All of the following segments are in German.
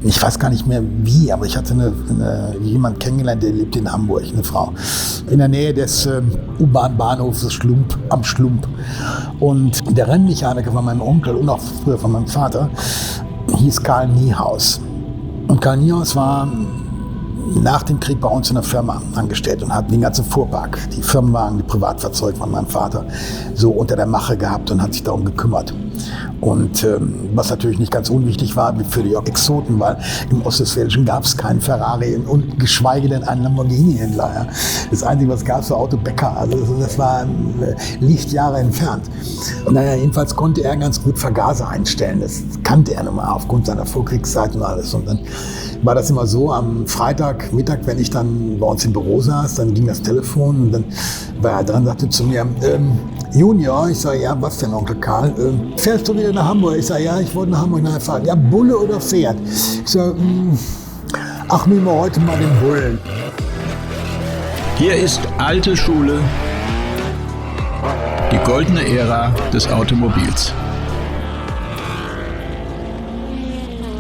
ich weiß gar nicht mehr wie, aber ich hatte jemand kennengelernt, der lebte in Hamburg, eine Frau, in der Nähe des U-Bahn-Bahnhofs am Schlump. Und der Rennmechaniker von meinem Onkel und auch früher von meinem Vater hieß Karl Niehaus. Und Karl Niehaus war nach dem Krieg bei uns in der Firma angestellt und hat den ganzen Fuhrpark, die Firmenwagen, die Privatfahrzeuge von meinem Vater, so unter der Mache gehabt und hat sich darum gekümmert. Und was natürlich nicht ganz unwichtig war für die Exoten, weil im Ostwestfälischen gab es keinen Ferrari und geschweige denn einen Lamborghini-Händler. Ja. Das Einzige, was gab, war Autobäcker. Also das war Lichtjahre entfernt. Naja, jedenfalls konnte er ganz gut Vergaser einstellen. Das kannte er nun mal aufgrund seiner Vorkriegszeit und alles. Und dann war das immer so, am Freitagmittag, wenn ich dann bei uns im Büro saß, dann ging das Telefon und dann war er dran, sagte zu mir, Junior, ich sage, ja, was denn, Onkel Karl? Fährst du wieder nach Hamburg? Ich sage, ja, ich wollte nach Hamburg fahren. Ja, Bulle oder Pferd? Ich sage, ach, nehmen wir heute mal den Bullen. Hier ist alte Schule, die goldene Ära des Automobils.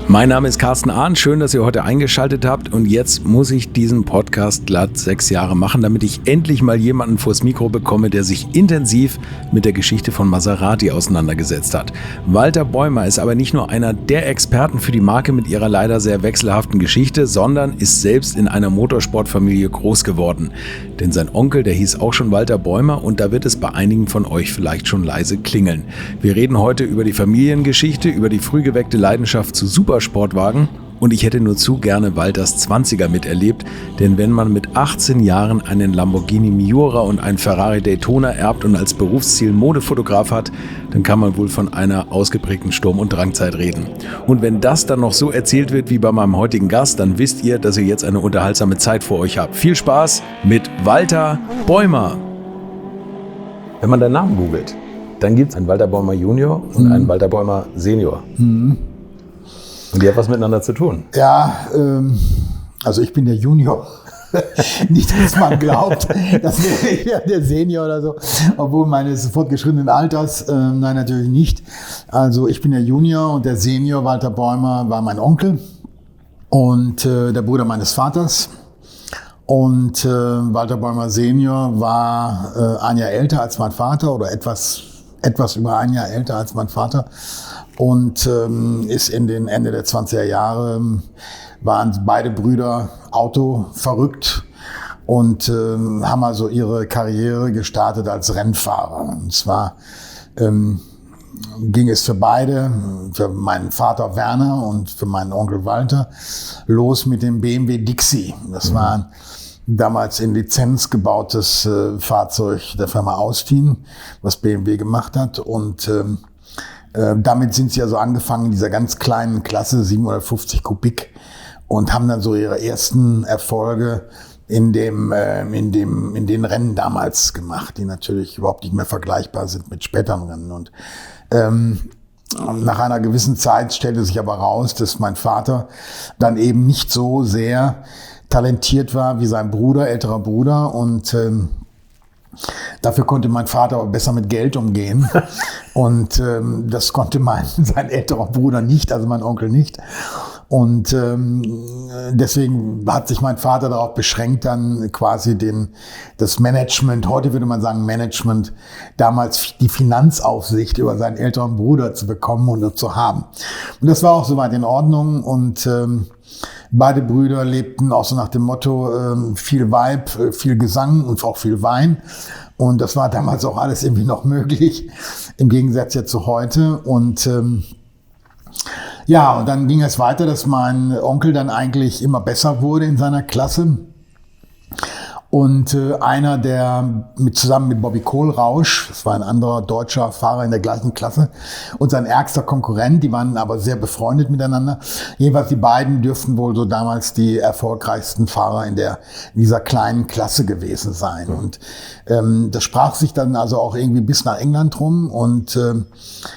Mein Name ist Carsten Ahn, schön, dass ihr heute eingeschaltet habt und jetzt muss ich diesen Podcast glatt 6 Jahre machen, damit ich endlich mal jemanden vors Mikro bekomme, der sich intensiv mit der Geschichte von Maserati auseinandergesetzt hat. Walter Bäumer ist aber nicht nur einer der Experten für die Marke mit ihrer leider sehr wechselhaften Geschichte, sondern ist selbst in einer Motorsportfamilie groß geworden. Denn sein Onkel, der hieß auch schon Walter Bäumer und da wird es bei einigen von euch vielleicht schon leise klingeln. Wir reden heute über die Familiengeschichte, über die früh geweckte Leidenschaft zu Supersportwagen und ich hätte nur zu gerne Walters 20er miterlebt, denn wenn man mit 18 Jahren einen Lamborghini Miura und einen Ferrari Daytona erbt und als Berufsziel Modefotograf hat, dann kann man wohl von einer ausgeprägten Sturm- und Drangzeit reden. Und wenn das dann noch so erzählt wird wie bei meinem heutigen Gast, dann wisst ihr, dass ihr jetzt eine unterhaltsame Zeit vor euch habt. Viel Spaß mit Walter Bäumer! Wenn man deinen Namen googelt, dann gibt es einen Walter Bäumer Junior und einen Walter Bäumer Senior. Und die haben was miteinander zu tun. Ja, also ich bin der Junior. Nicht, dass man glaubt, das wäre der Senior oder so, obwohl meines fortgeschrittenen Alters, nein, natürlich nicht. Also ich bin der Junior und der Senior, Walter Bäumer, war mein Onkel und der Bruder meines Vaters. Und Walter Bäumer Senior war ein Jahr älter als mein Vater oder etwas über ein Jahr älter als mein Vater. Und ist in den Ende der 20er Jahre, waren beide Brüder Auto verrückt und haben also ihre Karriere gestartet als Rennfahrer. Und zwar ging es für beide, für meinen Vater Werner und für meinen Onkel Walter, los mit dem BMW Dixie. Das war ein damals in Lizenz gebautes Fahrzeug der Firma Austin, was BMW gemacht hat. Und damit sind sie also angefangen in dieser ganz kleinen Klasse, 750 Kubik, und haben dann so ihre ersten Erfolge in den Rennen damals gemacht, die natürlich überhaupt nicht mehr vergleichbar sind mit späteren Rennen. Und nach einer gewissen Zeit stellte sich aber raus, dass mein Vater dann eben nicht so sehr talentiert war wie sein älterer Bruder, und dafür konnte mein Vater aber besser mit Geld umgehen. Und das konnte sein älterer Bruder nicht, also mein Onkel nicht. Und deswegen hat sich mein Vater darauf beschränkt, dann quasi das Management, heute würde man sagen Management, damals die Finanzaufsicht über seinen älteren Bruder zu bekommen und zu haben. Und das war auch soweit in Ordnung. Und beide Brüder lebten auch so nach dem Motto, viel Weib, viel Gesang und auch viel Wein. Und das war damals auch alles irgendwie noch möglich, im Gegensatz ja zu heute. Und ja, und dann ging es weiter, dass mein Onkel dann eigentlich immer besser wurde in seiner Klasse. Und einer, der zusammen mit Bobby Kohlrausch, das war ein anderer deutscher Fahrer in der gleichen Klasse, und sein ärgster Konkurrent, die waren aber sehr befreundet miteinander. Jedenfalls die beiden dürften wohl so damals die erfolgreichsten Fahrer in dieser kleinen Klasse gewesen sein. Und das sprach sich dann also auch irgendwie bis nach England rum. Und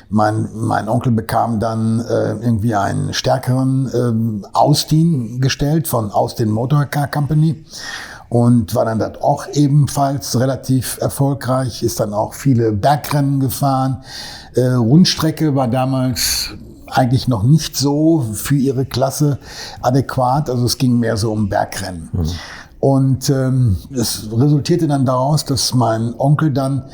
mein Onkel bekam dann irgendwie einen stärkeren Austin gestellt von Austin Motor Car Company. Und war dann dort auch ebenfalls relativ erfolgreich, ist dann auch viele Bergrennen gefahren. Rundstrecke war damals eigentlich noch nicht so für ihre Klasse adäquat. Also es ging mehr so um Bergrennen. Und es resultierte dann daraus, dass mein Onkel dann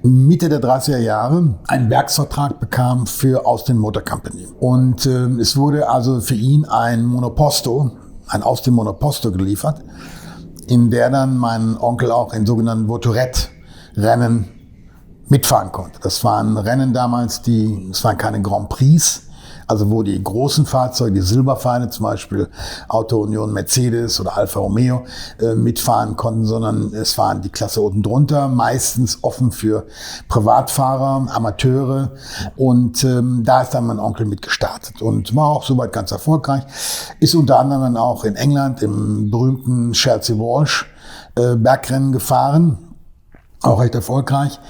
Mitte der 30er Jahre einen Werksvertrag bekam für Austin Motor Company. Und es wurde also für ihn ein Austin Monoposto geliefert, in der dann mein Onkel auch in sogenannten Votourette-Rennen mitfahren konnte. Das waren Rennen damals, es waren keine Grand Prix, also wo die großen Fahrzeuge, die Silberpfeile zum Beispiel, Auto Union, Mercedes oder Alfa Romeo mitfahren konnten, sondern es waren die Klasse unten drunter, meistens offen für Privatfahrer, Amateure, und da ist dann mein Onkel mitgestartet und war auch soweit ganz erfolgreich. Ist unter anderem dann auch in England im berühmten Chelsea Walsh Bergrennen gefahren, auch recht erfolgreich.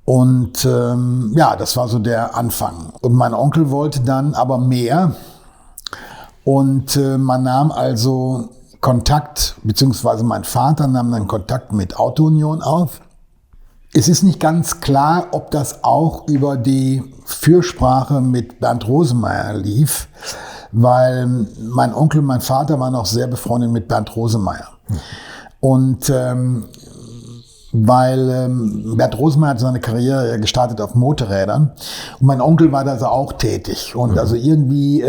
Und das war so der Anfang. Und mein Onkel wollte dann aber mehr. Und man nahm also Kontakt, beziehungsweise mein Vater nahm dann Kontakt mit Auto Union auf. Es ist nicht ganz klar, ob das auch über die Fürsprache mit Bernd Rosemeyer lief, weil mein Onkel und mein Vater waren auch sehr befreundet mit Bernd Rosemeyer. Und weil Bernd Rosemeyer hat seine Karriere gestartet auf Motorrädern und mein Onkel war da also auch tätig. Und also irgendwie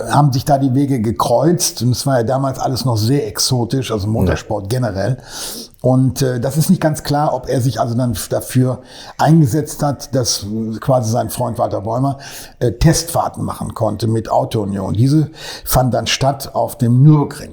haben sich da die Wege gekreuzt und es war ja damals alles noch sehr exotisch, also Motorsport generell. Und das ist nicht ganz klar, ob er sich also dann dafür eingesetzt hat, dass quasi sein Freund Walter Bäumer Testfahrten machen konnte mit Auto Union. Diese fand dann statt auf dem Nürburgring.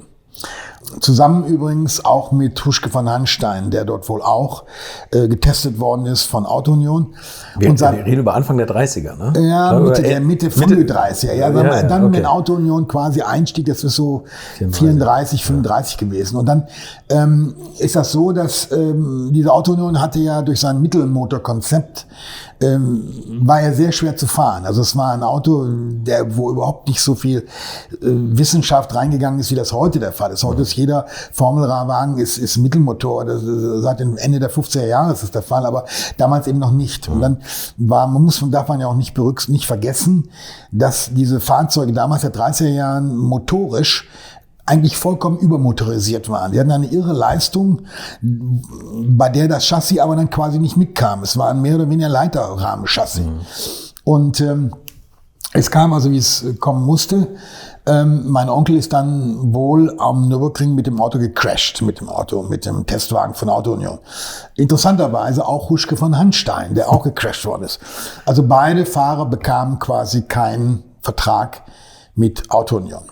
Zusammen übrigens auch mit Huschke von Hanstein, der dort wohl auch getestet worden ist von Auto Union. Wir reden über Anfang der 30er, ne? Ja, Mitte frühe 30er. Ja, dann, wenn Auto Union quasi einstieg, das ist so 34, 35 gewesen. Und dann ist das so, dass diese Auto Union hatte ja durch sein Mittelmotorkonzept war ja sehr schwer zu fahren. Also es war ein Auto, wo überhaupt nicht so viel Wissenschaft reingegangen ist, wie das heute der Fall ist. Heute ist jeder Formel-Wagen ist Mittelmotor. Seit dem Ende der 50er Jahre ist das der Fall, aber damals eben noch nicht. Und dann darf man ja auch nicht vergessen, dass diese Fahrzeuge damals der 30er Jahren motorisch eigentlich vollkommen übermotorisiert waren. Die hatten eine irre Leistung, bei der das Chassis aber dann quasi nicht mitkam. Es war ein mehr oder weniger Leiterrahmenchassis. Und es kam also, wie es kommen musste. Mein Onkel ist dann wohl am Nürburgring mit dem Auto gecrashed, mit dem Testwagen von Auto Union. Interessanterweise auch Huschke von Hanstein, der auch gecrashed worden ist. Also beide Fahrer bekamen quasi keinen Vertrag mit Auto Union.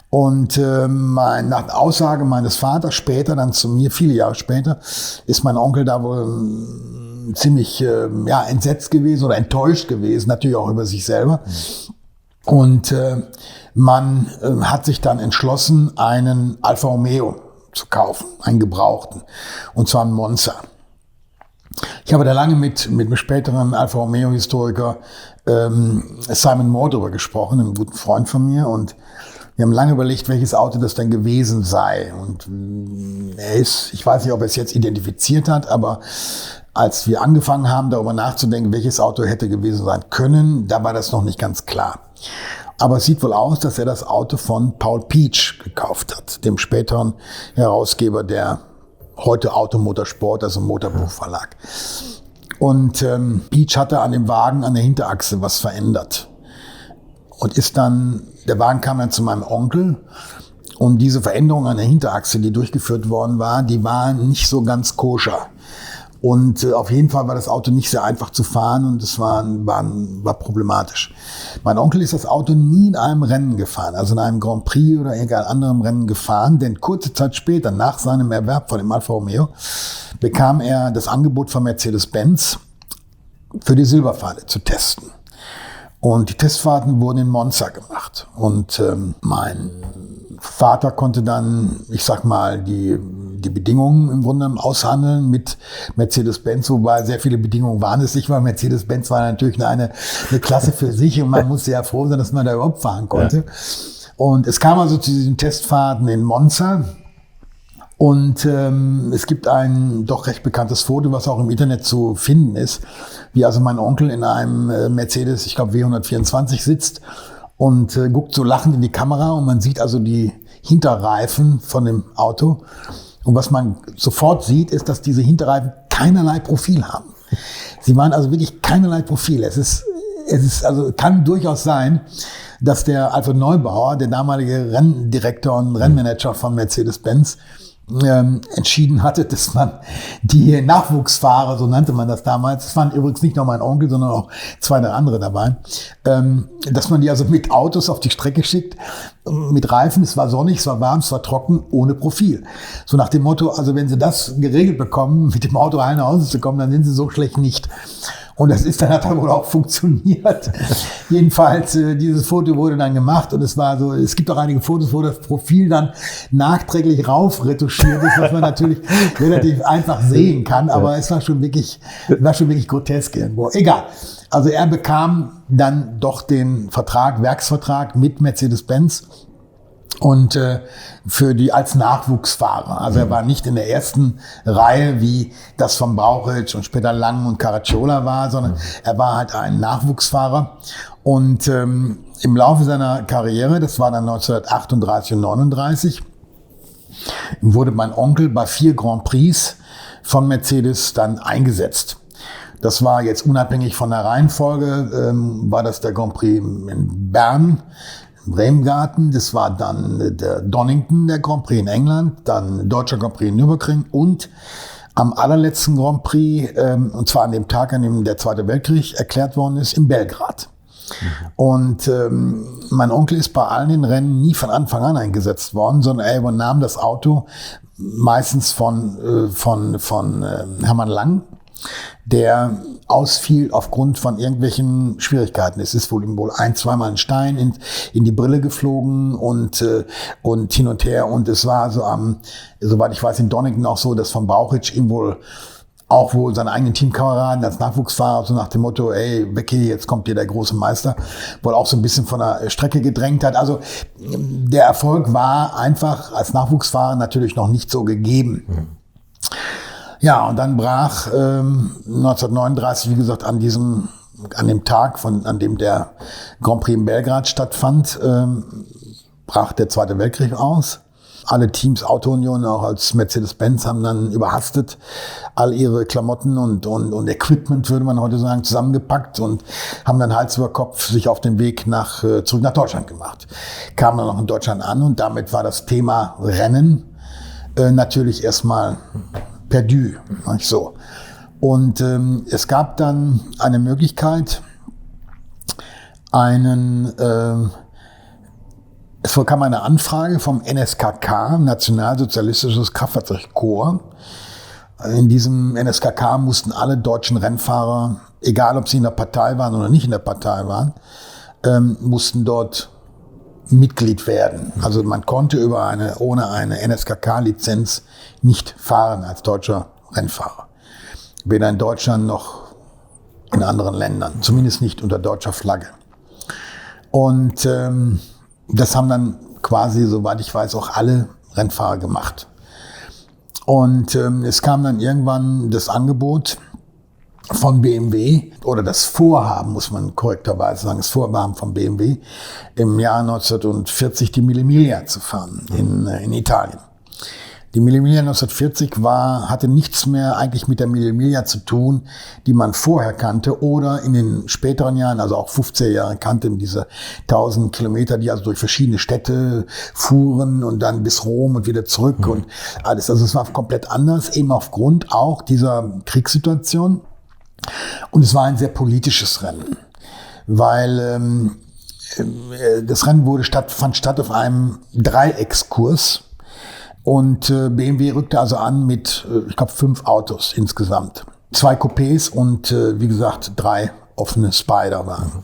Und nach Aussage meines Vaters später, dann zu mir, viele Jahre später, ist mein Onkel da wohl ziemlich entsetzt gewesen oder enttäuscht gewesen, natürlich auch über sich selber. Und man hat sich dann entschlossen, einen Alfa Romeo zu kaufen, einen gebrauchten, und zwar einen Monza. Ich habe da lange mit einem späteren Alfa Romeo-Historiker Simon Moore darüber gesprochen, einem guten Freund von mir, und wir haben lange überlegt, welches Auto das denn gewesen sei. Und ich weiß nicht, ob er es jetzt identifiziert hat, aber als wir angefangen haben, darüber nachzudenken, welches Auto hätte gewesen sein können, da war das noch nicht ganz klar. Aber es sieht wohl aus, dass er das Auto von Paul Pietsch gekauft hat, dem späteren Herausgeber der heute Automotorsport, also Motorbuchverlag. Und Pietsch hatte an dem Wagen an der Hinterachse was verändert. Und der Wagen kam dann zu meinem Onkel, und diese Veränderung an der Hinterachse, die durchgeführt worden war, die war nicht so ganz koscher. Und auf jeden Fall war das Auto nicht sehr einfach zu fahren, und es war problematisch. Mein Onkel ist das Auto nie in einem Rennen gefahren, also in einem Grand Prix oder irgendeinem anderen Rennen gefahren, denn kurze Zeit später, nach seinem Erwerb von dem Alfa Romeo, bekam er das Angebot von Mercedes-Benz für die Silberpfeile zu testen. Und die Testfahrten wurden in Monza gemacht. Und mein Vater konnte dann, ich sag mal, die Bedingungen im Grunde aushandeln mit Mercedes-Benz, wobei sehr viele Bedingungen waren es nicht, weil Mercedes-Benz war natürlich eine Klasse für sich, und man musste ja froh sein, dass man da überhaupt fahren konnte. Ja. Und es kam also zu diesen Testfahrten in Monza. Und es gibt ein doch recht bekanntes Foto, was auch im Internet zu finden ist, wie also mein Onkel in einem Mercedes, ich glaube W124 sitzt und guckt so lachend in die Kamera und man sieht also die Hinterreifen von dem Auto. Und was man sofort sieht, ist, dass diese Hinterreifen keinerlei Profil haben. Sie waren also wirklich keinerlei Profil. Es ist also kann durchaus sein, dass der Alfred Neubauer, der damalige Renndirektor und Rennmanager von Mercedes-Benz, entschieden hatte, dass man die Nachwuchsfahrer, so nannte man das damals, es waren übrigens nicht nur mein Onkel, sondern auch 2, 3 andere dabei, dass man die also mit Autos auf die Strecke schickt, mit Reifen, es war sonnig, es war warm, es war trocken, ohne Profil. So nach dem Motto, also wenn sie das geregelt bekommen, mit dem Auto heil nach Hause zu kommen, dann sind sie so schlecht nicht. Und das hat dann wohl auch funktioniert. Jedenfalls, dieses Foto wurde dann gemacht und es war so, es gibt auch einige Fotos, wo das Profil dann nachträglich raufretuschiert ist, was man natürlich relativ einfach sehen kann, aber es war schon wirklich grotesk irgendwo. Egal. Also er bekam dann doch den Werksvertrag mit Mercedes-Benz. Und als Nachwuchsfahrer. Also er war nicht in der ersten Reihe, wie das von Brauchitsch und später Lang und Caracciola war, sondern er war halt ein Nachwuchsfahrer. Und im Laufe seiner Karriere, das war dann 1938 und 39, wurde mein Onkel bei 4 Grand Prix von Mercedes dann eingesetzt. Das war jetzt unabhängig von der Reihenfolge, war das der Grand Prix in Bern, Bremgarten, das war dann der Donington, der Grand Prix in England, dann deutscher Grand Prix in Nürburgring und am allerletzten Grand Prix, und zwar an dem Tag, an dem der Zweite Weltkrieg erklärt worden ist, in Belgrad. Und mein Onkel ist bei allen den Rennen nie von Anfang an eingesetzt worden, sondern er übernahm das Auto meistens von Hermann Lang, der ausfiel aufgrund von irgendwelchen Schwierigkeiten. Es ist wohl 1-2 Mal ein Stein in die Brille geflogen und hin und her. Und es war so soweit ich weiß, in Donington auch so, dass von Brauchitsch ihm wohl seine eigenen Teamkameraden als Nachwuchsfahrer so nach dem Motto, ey, weg hier, jetzt kommt hier der große Meister, wohl auch so ein bisschen von der Strecke gedrängt hat. Also der Erfolg war einfach als Nachwuchsfahrer natürlich noch nicht so gegeben. Ja, und dann brach 1939, wie gesagt, an dem Tag, an dem der Grand Prix in Belgrad stattfand, brach der Zweite Weltkrieg aus. Alle Teams, Auto-Union, auch als Mercedes-Benz, haben dann überhastet all ihre Klamotten und Equipment, würde man heute sagen, zusammengepackt und haben dann Hals über Kopf sich auf den Weg zurück nach Deutschland gemacht. Kamen dann noch in Deutschland an und damit war das Thema Rennen natürlich erstmal perdu, nicht so. Und es gab dann eine Möglichkeit, es kam eine Anfrage vom NSKK, Nationalsozialistisches Kraftfahrzeugkorps. In diesem NSKK mussten alle deutschen Rennfahrer, egal ob sie in der Partei waren oder nicht in der Partei waren, mussten dort Mitglied werden. Also man konnte ohne eine NSKK-Lizenz nicht fahren als deutscher Rennfahrer. Weder in Deutschland noch in anderen Ländern, zumindest nicht unter deutscher Flagge. Und das haben dann quasi, soweit ich weiß, auch alle Rennfahrer gemacht. Und es kam dann irgendwann das Angebot von BMW oder das Vorhaben, muss man korrekterweise sagen, das Vorhaben von BMW im Jahr 1940 die Mille Miglia zu fahren in Italien. Die Mille Miglia 1940 hatte nichts mehr eigentlich mit der Mille Miglia zu tun, die man vorher kannte oder in den späteren Jahren, also auch 50er Jahre, kannte diese 1000 Kilometer, die also durch verschiedene Städte fuhren und dann bis Rom und wieder zurück und alles. Also es war komplett anders, eben aufgrund auch dieser Kriegssituation. Und es war ein sehr politisches Rennen, weil das Rennen fand statt auf einem Dreieckskurs. Und BMW rückte also an mit, ich glaube, 5 Autos insgesamt. 2 Coupés und, wie gesagt, 3 offene Spider-Wagen.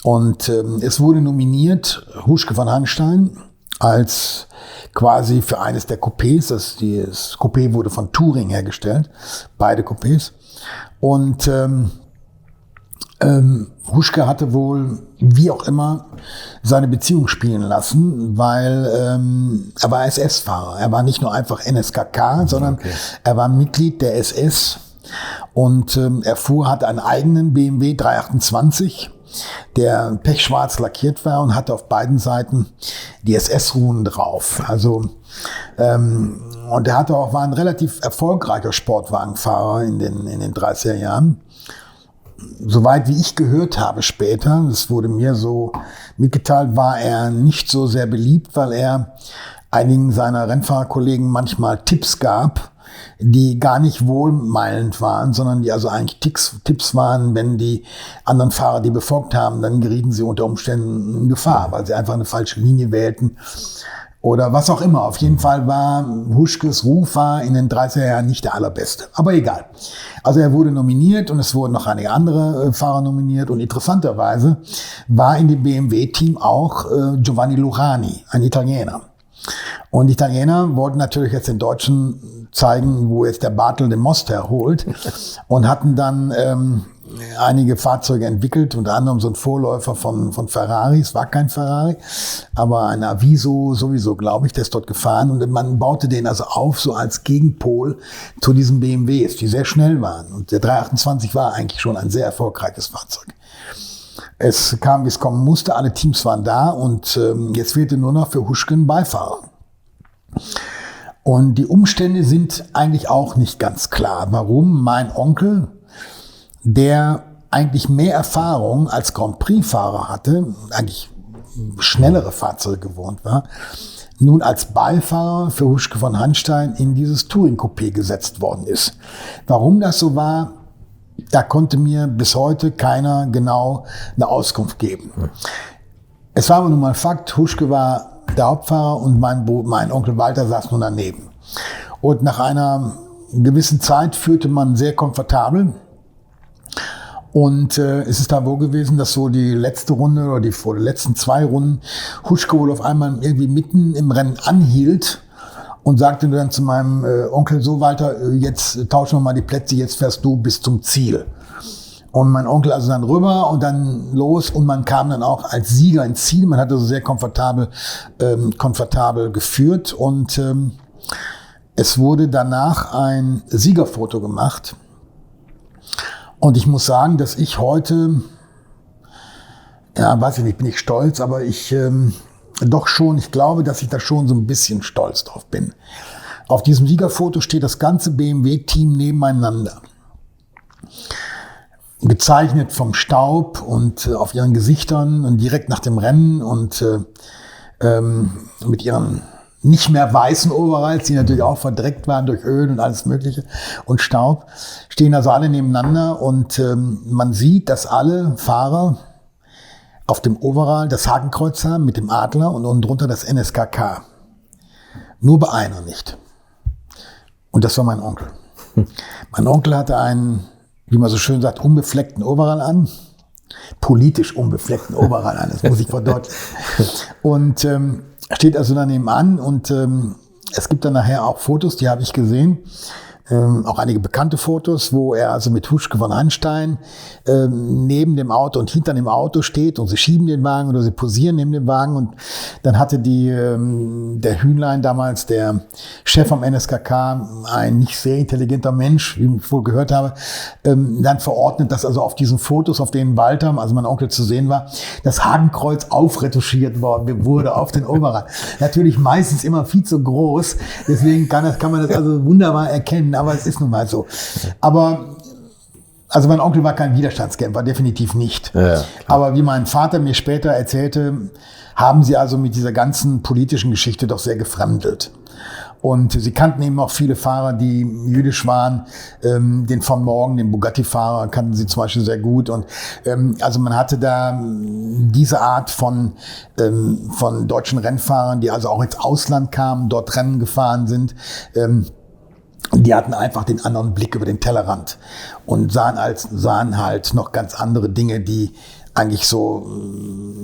Und es wurde nominiert Huschke von Hanstein als quasi für eines der Coupés. Das Coupé wurde von Touring hergestellt, beide Coupés. Und Huschke hatte wohl, wie auch immer, seine Beziehung spielen lassen, weil er war SS-Fahrer. Er war nicht nur einfach NSKK, sondern er war Mitglied der SS und er hatte einen eigenen BMW 328, der pechschwarz lackiert war und hatte auf beiden Seiten die SS-Runen drauf. Also und er war ein relativ erfolgreicher Sportwagenfahrer in den 30er Jahren. Soweit wie ich gehört habe später, das wurde mir so mitgeteilt, war er nicht so sehr beliebt, weil er einigen seiner Rennfahrerkollegen manchmal Tipps gab, die gar nicht wohlmeinend waren, sondern die also eigentlich Tipps waren, wenn die anderen Fahrer die befolgt haben, dann gerieten sie unter Umständen in Gefahr, weil sie einfach eine falsche Linie wählten. Oder was auch immer. Auf jeden Fall war Huschkes Ruf in den 30er Jahren nicht der allerbeste. Aber egal. Also er wurde nominiert und es wurden noch einige andere Fahrer nominiert. Und interessanterweise war in dem BMW-Team auch Giovanni Lurani, ein Italiener. Und die Italiener wollten natürlich jetzt den Deutschen zeigen, wo jetzt der Bartel den Most herholt. Und hatten dann einige Fahrzeuge entwickelt, unter anderem so ein Vorläufer von Ferrari. Es war kein Ferrari, aber ein Aviso sowieso, glaube ich, der ist dort gefahren. Und man baute den also auf, so als Gegenpol zu diesen BMWs, die sehr schnell waren. Und der 328 war eigentlich schon ein sehr erfolgreiches Fahrzeug. Es kam, wie es kommen musste, alle Teams waren da und jetzt fehlte nur noch für Huschke ein Beifahrer. Und die Umstände sind eigentlich auch nicht ganz klar. Warum mein Onkel, der eigentlich mehr Erfahrung als Grand Prix-Fahrer hatte, eigentlich schnellere Fahrzeuge gewohnt war, nun als Beifahrer für Huschke von Hanstein in dieses Touring-Coupé gesetzt worden ist. Warum das so war, da konnte mir bis heute keiner genau eine Auskunft geben. Es war aber nun mal Fakt, Huschke war der Hauptfahrer und mein Onkel Walter saß nun daneben. Und nach einer gewissen Zeit führte man sehr komfortabel. Und es ist da wohl gewesen, dass so die letzte Runde oder die letzten 2 Runden Huschke wohl auf einmal irgendwie mitten im Rennen anhielt und sagte dann zu meinem Onkel, so Walter, jetzt tauschen wir mal die Plätze, jetzt fährst du bis zum Ziel. Und mein Onkel also dann rüber und dann los und man kam dann auch als Sieger ins Ziel. Man hat also sehr komfortabel geführt und es wurde danach ein Siegerfoto gemacht. Und ich muss sagen, dass ich heute, ja, weiß ich nicht, bin ich stolz, aber ich glaube, dass ich da schon so ein bisschen stolz drauf bin. Auf diesem Siegerfoto steht das ganze BMW-Team nebeneinander. Gezeichnet vom Staub und auf ihren Gesichtern und direkt nach dem Rennen und mit ihren nicht mehr weißen Overalls, die natürlich auch verdreckt waren durch Öl und alles Mögliche und Staub, stehen also alle nebeneinander und man sieht, dass alle Fahrer auf dem Overall das Hakenkreuz haben mit dem Adler und unten drunter das NSKK. Nur bei einer nicht. Und das war mein Onkel. Mein Onkel hatte einen, wie man so schön sagt, unbefleckten Overall an. Politisch unbefleckten Overall an, das muss ich verdeutlichen. Und steht also daneben an und es gibt dann nachher auch Fotos, die habe ich gesehen, auch einige bekannte Fotos, wo er also mit Huschke von Hanstein neben dem Auto und hinter dem Auto steht und sie schieben den Wagen oder sie posieren neben dem Wagen und dann hatte der Hühnlein damals, der Chef am NSKK, ein nicht sehr intelligenter Mensch, wie ich wohl gehört habe, dann verordnet, dass also auf diesen Fotos, auf denen Walter, also mein Onkel zu sehen war, das Hakenkreuz aufretuschiert wurde auf den Overall. Natürlich meistens immer viel zu groß, deswegen kann man das also wunderbar erkennen. Aber es ist nun mal so. Aber also mein Onkel war kein Widerstandskämpfer, definitiv nicht. Ja, aber wie mein Vater mir später erzählte, haben sie also mit dieser ganzen politischen Geschichte doch sehr gefremdelt. Und sie kannten eben auch viele Fahrer, die jüdisch waren. Den von Morgen, den Bugatti-Fahrer, kannten sie zum Beispiel sehr gut. Und also man hatte da diese Art von deutschen Rennfahrern, die also auch ins Ausland kamen, dort Rennen gefahren sind. Die hatten einfach den anderen Blick über den Tellerrand und sahen halt noch ganz andere Dinge, die eigentlich so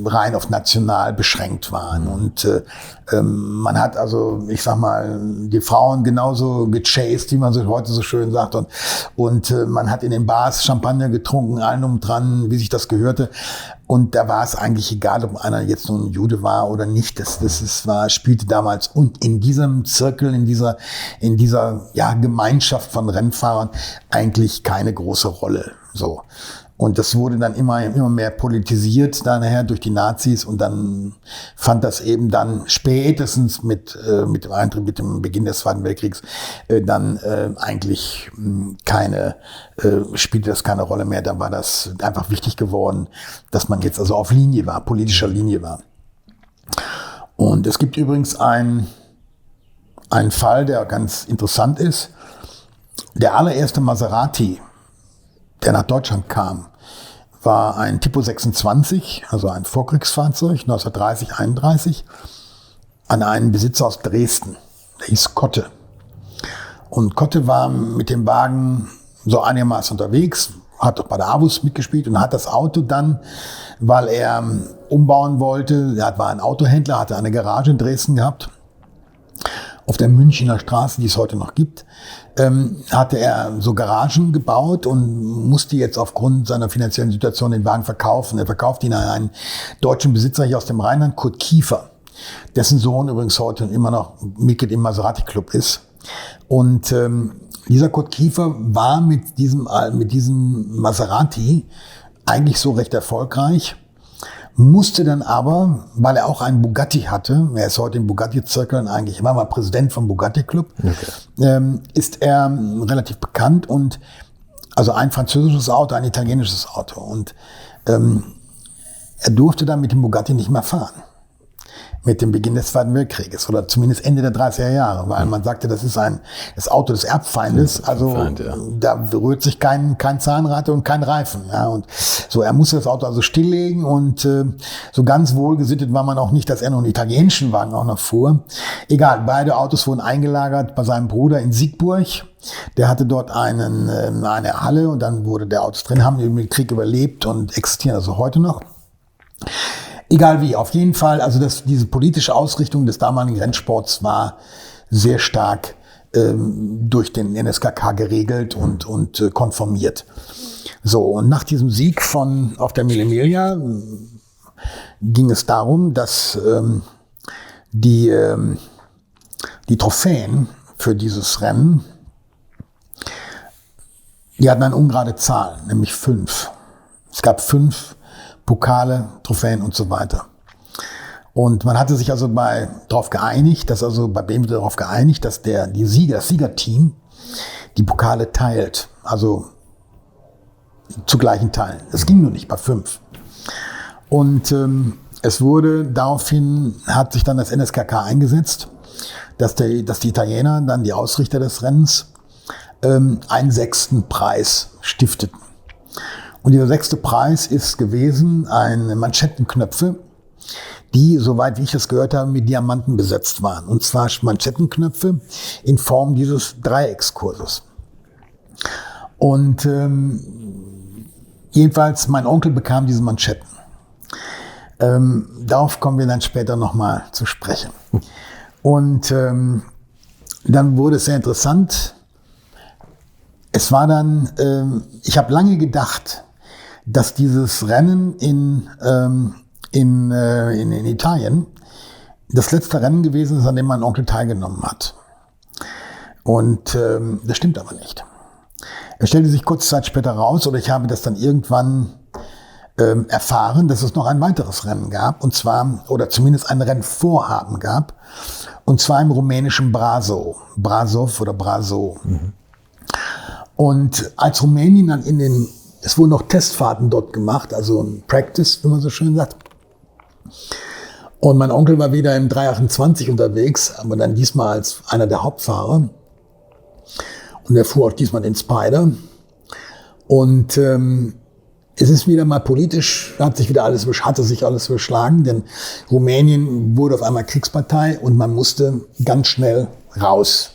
rein auf national beschränkt waren. Und man hat also, ich sag mal, die Frauen genauso gechased, wie man so heute so schön sagt. Und man hat in den Bars Champagner getrunken, allen dran, wie sich das gehörte. Und da war es eigentlich egal, ob einer jetzt nun ein Jude war oder nicht. Spielte damals und in diesem Zirkel, in dieser Gemeinschaft von Rennfahrern eigentlich keine große Rolle. So. Und das wurde dann immer mehr politisiert nachher durch die Nazis, und dann fand das eben dann spätestens mit dem Beginn des Zweiten Weltkriegs eigentlich spielte das keine Rolle mehr. Da war das einfach wichtig geworden, dass man jetzt also auf Linie war, politischer Linie war. Und es gibt übrigens einen Fall, der ganz interessant ist. Der allererste Maserati, der nach Deutschland kam, war ein Tipo 26, also ein Vorkriegsfahrzeug, 1930, 31, an einen Besitzer aus Dresden. Der hieß Kotte. Und Kotte war mit dem Wagen so einigermaßen unterwegs, hat auch bei der AWUS mitgespielt und hat das Auto dann, weil er umbauen wollte, er war ein Autohändler, hatte eine Garage in Dresden gehabt, auf der Münchner Straße, die es heute noch gibt, hatte er so Garagen gebaut und musste jetzt aufgrund seiner finanziellen Situation den Wagen verkaufen. Er verkauft ihn an einen deutschen Besitzer hier aus dem Rheinland, Kurt Kiefer, dessen Sohn übrigens heute immer noch Mitglied im Maserati Club ist. Und dieser Kurt Kiefer war mit diesem Maserati eigentlich so recht erfolgreich, musste dann aber, weil er auch einen Bugatti hatte, er ist heute in Bugatti-Zirkeln eigentlich, war mal Präsident vom Bugatti Club, okay. Ist er relativ bekannt, und also ein französisches Auto, ein italienisches Auto, und er durfte dann mit dem Bugatti nicht mehr fahren. Mit dem Beginn des Zweiten Weltkrieges oder zumindest Ende der 30er Jahre, weil man sagte, das ist das Auto des Erbfeindes, also da berührt sich kein Zahnrad und kein Reifen. Ja, und so, er musste das Auto also stilllegen, und so ganz wohlgesittet war man auch nicht, dass er noch einen italienischen Wagen auch noch fuhr. Egal, beide Autos wurden eingelagert bei seinem Bruder in Siegburg. Der hatte dort eine Halle, und dann wurde der Autos drin, haben den Krieg überlebt und existieren also heute noch. Egal wie, auf jeden Fall, also diese politische Ausrichtung des damaligen Rennsports war sehr stark durch den NSKK geregelt und konformiert. So, und nach diesem Sieg auf der Mille Miglia ging es darum, dass die Trophäen für dieses Rennen, die hatten eine ungerade Zahl, nämlich 5. Es gab 5 Pokale, Trophäen und so weiter. Und man hatte sich also darauf geeinigt, dass das Siegerteam die Pokale teilt, also zu gleichen Teilen. Das ging nur nicht bei 5. Und es wurde daraufhin, hat sich dann das NSKK eingesetzt, dass die Italiener, dann die Ausrichter des Rennens, einen 6. Preis stifteten. Und dieser 6. Preis ist gewesen Manschettenknöpfe, die, soweit wie ich das gehört habe, mit Diamanten besetzt waren. Und zwar Manschettenknöpfe in Form dieses Dreieckskurses. Und jedenfalls, mein Onkel bekam diese Manschetten. Darauf kommen wir dann später nochmal zu sprechen. Und dann wurde es sehr interessant. Es war dann, ich habe lange gedacht, dass dieses Rennen in Italien das letzte Rennen gewesen ist, an dem mein Onkel teilgenommen hat. Und das stimmt aber nicht. Es stellte sich kurze Zeit später raus, oder ich habe das dann irgendwann erfahren, dass es noch ein weiteres Rennen gab, und zwar, oder zumindest ein Rennvorhaben gab, und zwar im rumänischen Brasov. Mhm. Und als Rumänien dann es wurden noch Testfahrten dort gemacht, also ein Practice, wie man so schön sagt. Und mein Onkel war wieder im 328 unterwegs, aber dann diesmal als einer der Hauptfahrer. Und er fuhr auch diesmal den Spider. Und es ist wieder mal politisch, hatte sich alles überschlagen, denn Rumänien wurde auf einmal Kriegspartei und man musste ganz schnell raus.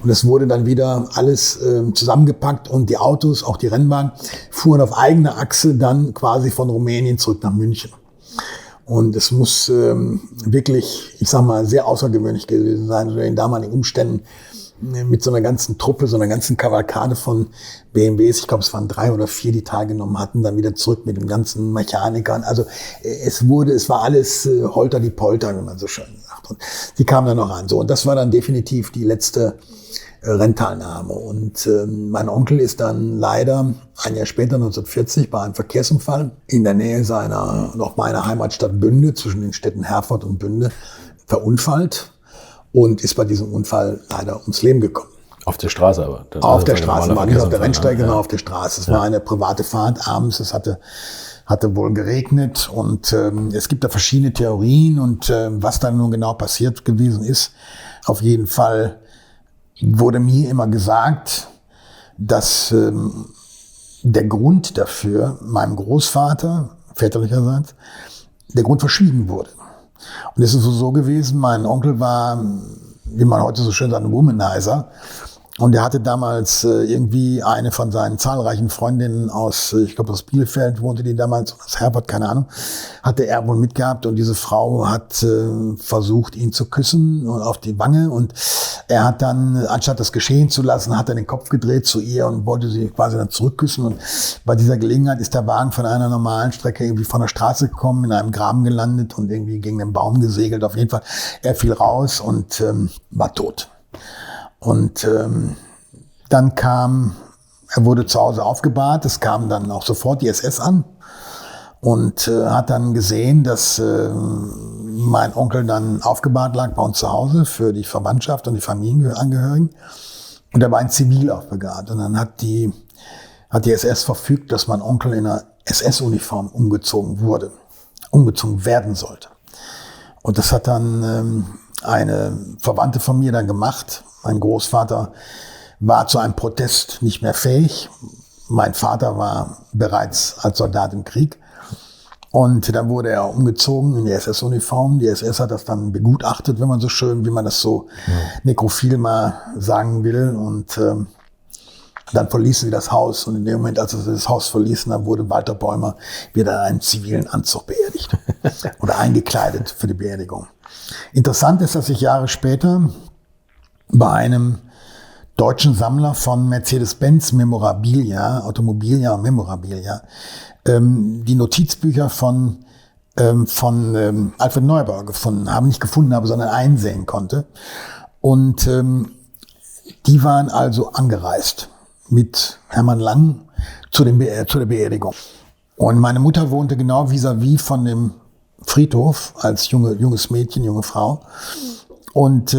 Und es wurde dann wieder alles zusammengepackt, und die Autos, auch die Rennwagen, fuhren auf eigener Achse dann quasi von Rumänien zurück nach München. Und es muss wirklich, ich sag mal, sehr außergewöhnlich gewesen sein, unter den damaligen Umständen, mit so einer ganzen Truppe, so einer ganzen Kavalkade von BMWs, ich glaube, es waren 3 oder 4, die teilgenommen hatten, dann wieder zurück mit den ganzen Mechanikern. Also es war alles Holter die Polter, wie man so schön sagt. Und die kamen dann noch an. So, und das war dann definitiv die letzte Rennteilnahme. Und mein Onkel ist dann leider ein Jahr später, 1940, bei einem Verkehrsunfall in der Nähe meiner Heimatstadt Bünde, zwischen den Städten Herford und Bünde, verunfallt. Und ist bei diesem Unfall leider ums Leben gekommen. Auf der Straße aber? Auf der Straße, war nicht auf der Rennstrecke, sondern auf der Straße. Es war eine private Fahrt abends, es hatte wohl geregnet und es gibt da verschiedene Theorien und was da nun genau passiert gewesen ist. Auf jeden Fall wurde mir immer gesagt, dass der Grund dafür, meinem Großvater, väterlicherseits, der Grund verschwiegen wurde. Und es ist so gewesen, mein Onkel war, wie man heute so schön sagt, ein Womanizer. Und er hatte damals irgendwie eine von seinen zahlreichen Freundinnen aus, ich glaube aus Bielefeld wohnte die damals, aus Herford, keine Ahnung, hatte er wohl mitgehabt. Und diese Frau hat versucht, ihn zu küssen und auf die Wange. Und er hat dann, anstatt das geschehen zu lassen, hat er den Kopf gedreht zu ihr und wollte sie quasi dann zurückküssen. Und bei dieser Gelegenheit ist der Wagen von einer normalen Strecke irgendwie von der Straße gekommen, in einem Graben gelandet und irgendwie gegen den Baum gesegelt. Auf jeden Fall, er fiel raus und war tot. Und dann er wurde zu Hause aufgebahrt, es kam dann auch sofort die SS an und hat dann gesehen, dass mein Onkel dann aufgebahrt lag bei uns zu Hause für die Verwandtschaft und die Familienangehörigen. Und er war in Zivil aufbegehrt. Und dann hat die SS verfügt, dass mein Onkel in einer SS-Uniform umgezogen werden sollte. Und das hat dann eine Verwandte von mir dann gemacht. Mein Großvater war zu einem Protest nicht mehr fähig. Mein Vater war bereits als Soldat im Krieg. Und dann wurde er umgezogen in die SS-Uniform. Die SS hat das dann begutachtet, wie man das so nekrophil mal sagen will. Und dann verließen sie das Haus. Und in dem Moment, als sie das Haus verließen, dann wurde Walter Bäumer wieder in einen zivilen Anzug beerdigt. Oder eingekleidet für die Beerdigung. Interessant ist, dass ich Jahre später bei einem deutschen Sammler von Mercedes-Benz Memorabilia, Automobilia und Memorabilia, die Notizbücher von Alfred Neuber nicht gefunden habe, sondern einsehen konnte. Und die waren also angereist mit Hermann Lang zu der Beerdigung. Und meine Mutter wohnte genau vis-à-vis von dem Friedhof als junges Mädchen, junge Frau. Und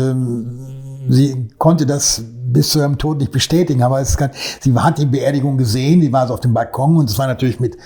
sie konnte das bis zu ihrem Tod nicht bestätigen, aber sie hat die Beerdigung gesehen, die war so auf dem Balkon und es war natürlich mit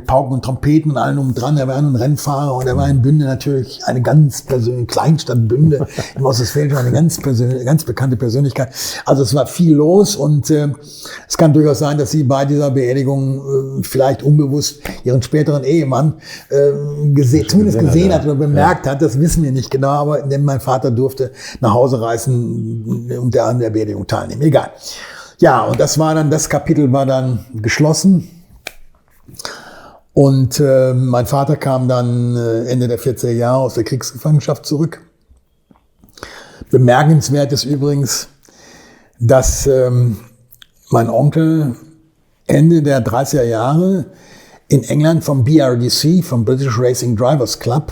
Pauken und Trompeten und allem um dran. Er war ein Rennfahrer und er war in Bünde natürlich eine ganz persönliche Kleinstadt Bünde, im Ostwestfälischen eine ganz bekannte Persönlichkeit. Also es war viel los und es kann durchaus sein, dass sie bei dieser Beerdigung vielleicht unbewusst ihren späteren Ehemann zumindest gesehen hat oder bemerkt hat. Das wissen wir nicht genau, aber mein Vater durfte nach Hause reisen und an der Beerdigung teilnehmen. Egal. Ja, und das Kapitel war dann geschlossen. Und mein Vater kam dann Ende der 40er Jahre aus der Kriegsgefangenschaft zurück. Bemerkenswert ist übrigens, dass mein Onkel Ende der 30er Jahre in England vom BRDC, vom British Racing Drivers Club,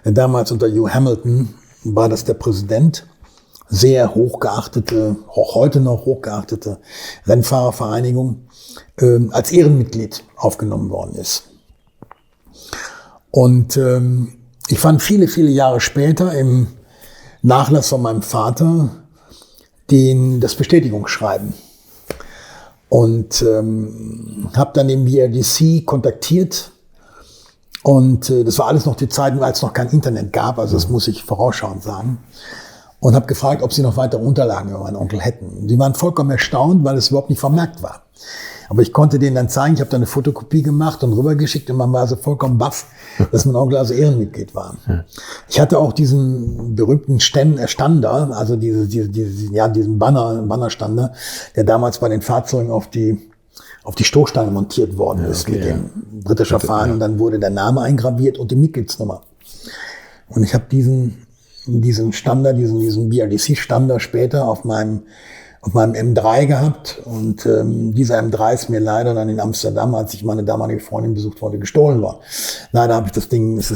damals unter Hugh Hamilton war das der Präsident, sehr hochgeachtete, auch heute noch hochgeachtete Rennfahrervereinigung, als Ehrenmitglied aufgenommen worden ist. Und ich fand viele, viele Jahre später im Nachlass von meinem Vater das Bestätigungsschreiben. Und habe dann den BRDC kontaktiert. Und das war alles noch die Zeit, als es noch kein Internet gab, also das muss ich vorausschauend sagen. Und habe gefragt, ob sie noch weitere Unterlagen über meinen Onkel hätten. Die waren vollkommen erstaunt, weil es überhaupt nicht vermerkt war. Aber ich konnte denen dann zeigen, ich habe da eine Fotokopie gemacht und rübergeschickt und man war also vollkommen baff, dass mein Onkel also Ehrenmitglied war. Ich hatte auch diesen berühmten Stander, also diesen Bannerstander, der damals bei den Fahrzeugen auf auf die Stoßstange montiert worden ist mit dem britischen Fahnen. Und dann wurde der Name eingraviert und die Mitgliedsnummer. Und ich habe diesen Stander, diesen BRDC-Stander später auf meinem M3 gehabt. Und dieser M3 ist mir leider dann in Amsterdam, als ich meine damalige Freundin besucht wurde, gestohlen worden. Leider ist das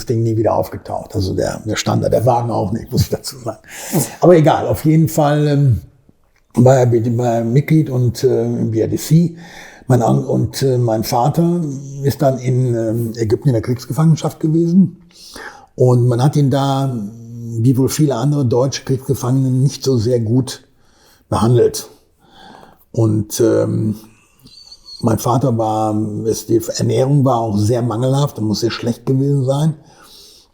Ding nie wieder aufgetaucht. Also der Stander, der Wagen auch nicht, muss ich dazu sagen. Aber egal, auf jeden Fall war er Mitglied und im BRDC. Mein Vater ist dann in Ägypten in der Kriegsgefangenschaft gewesen. Und man hat ihn da, wie wohl viele andere deutsche Kriegsgefangene, nicht so sehr gut behandelt. Und mein Vater die Ernährung war auch sehr mangelhaft und muss sehr schlecht gewesen sein.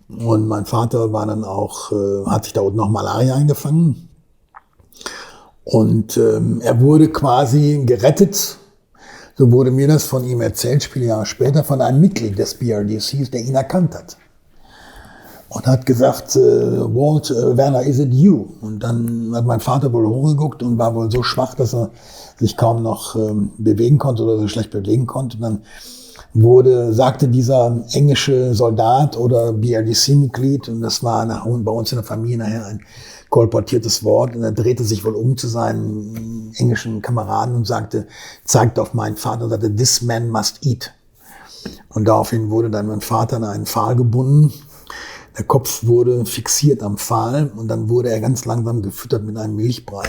Und mein Vater war dann auch, hat sich da unten noch Malaria eingefangen. Und er wurde quasi gerettet. So wurde mir das von ihm erzählt, viele Jahre später, von einem Mitglied des BRDCs, der ihn erkannt hat. Und hat gesagt, Walt, Werner, is it you? Und dann hat mein Vater wohl hochgeguckt und war wohl so schwach, dass er sich kaum noch bewegen konnte oder so schlecht bewegen konnte. Und dann sagte dieser englische Soldat oder BRDC-Mitglied, und das war bei uns in der Familie nachher ein kolportiertes Wort, und er drehte sich wohl um zu seinen englischen Kameraden und zeigte auf meinen Vater und sagte, this man must eat. Und daraufhin wurde dann mein Vater an einen Pfahl gebunden. Der Kopf wurde fixiert am Pfahl und dann wurde er ganz langsam gefüttert mit einem Milchbrei.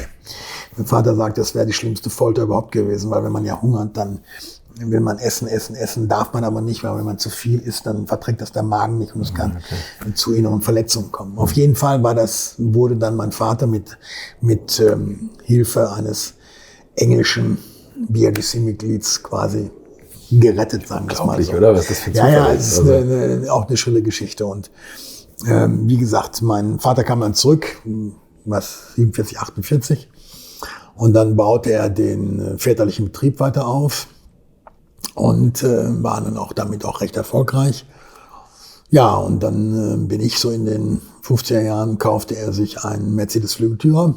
Mein Vater sagt, das wäre die schlimmste Folter überhaupt gewesen, weil wenn man ja hungert, dann will man essen, darf man aber nicht, weil wenn man zu viel isst, dann verträgt das der Magen nicht und es kann zu inneren Verletzungen kommen. Auf jeden Fall wurde dann mein Vater mit Hilfe eines englischen BRDC-Mitglieds quasi gerettet, sagen wir mal so. Oder? Was das für Zufall ist. Ja, es ist auch eine schöne Geschichte. Und wie gesagt, mein Vater kam dann zurück, 47, 48. Und dann baute er den väterlichen Betrieb weiter auf und war dann auch damit auch recht erfolgreich. Ja, und dann bin ich so in den 50er Jahren, kaufte er sich einen Mercedes-Flügeltürer,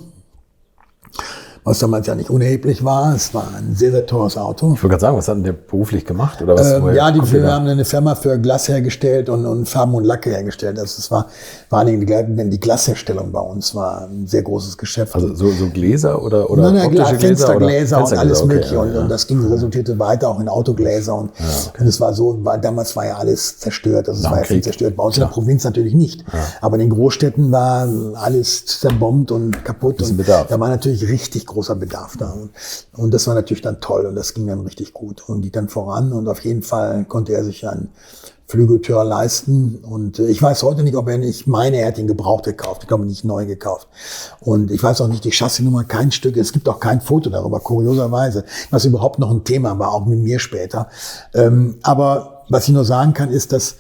was damals ja nicht unerheblich war. Es war ein sehr, sehr teures Auto. Ich wollte gerade sagen, was hat denn der beruflich gemacht? Oder was, wir haben eine Firma für Glas hergestellt und Farben und Lacke hergestellt. Also es war vor allen Dingen die Glasherstellung bei uns war ein sehr großes Geschäft. Also so Gläser oder optische Fenstergläser und alles Mögliche. Okay, und das resultierte weiter auch in Autogläser. Und es war so, damals war ja alles zerstört. Also es war ja viel zerstört. Bei uns in der Provinz natürlich nicht. Ja. Aber in den Großstädten war alles zerbombt und kaputt. Und da war natürlich richtig großer Bedarf da. Und das war natürlich dann toll und das ging dann richtig gut und ging dann voran und auf jeden Fall konnte er sich einen Flügeltürer leisten und ich weiß heute nicht, er hat ihn gebraucht gekauft, ich glaube nicht neu gekauft und ich weiß auch nicht die Chassisnummer, kein Stück, es gibt auch kein Foto darüber, kurioserweise, was überhaupt noch ein Thema war, auch mit mir später. Aber was ich nur sagen kann, ist, dass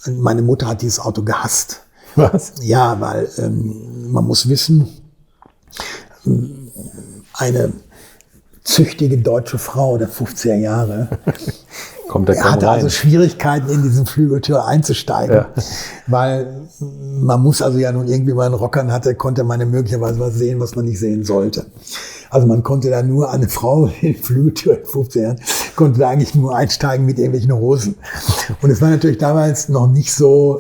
meine Mutter hat dieses Auto gehasst. Was? Ja, weil man muss wissen, eine züchtige deutsche Frau der 50er Jahre hatte also Schwierigkeiten, in diesen Flügeltür einzusteigen, weil man muss also ja nun irgendwie mal einen Rockern konnte man ja möglicherweise was sehen, was man nicht sehen sollte. Also man konnte da nur eine Frau in Flügeltür in 50 Jahren, konnte da eigentlich nur einsteigen mit irgendwelchen Hosen. Und es war natürlich damals noch nicht so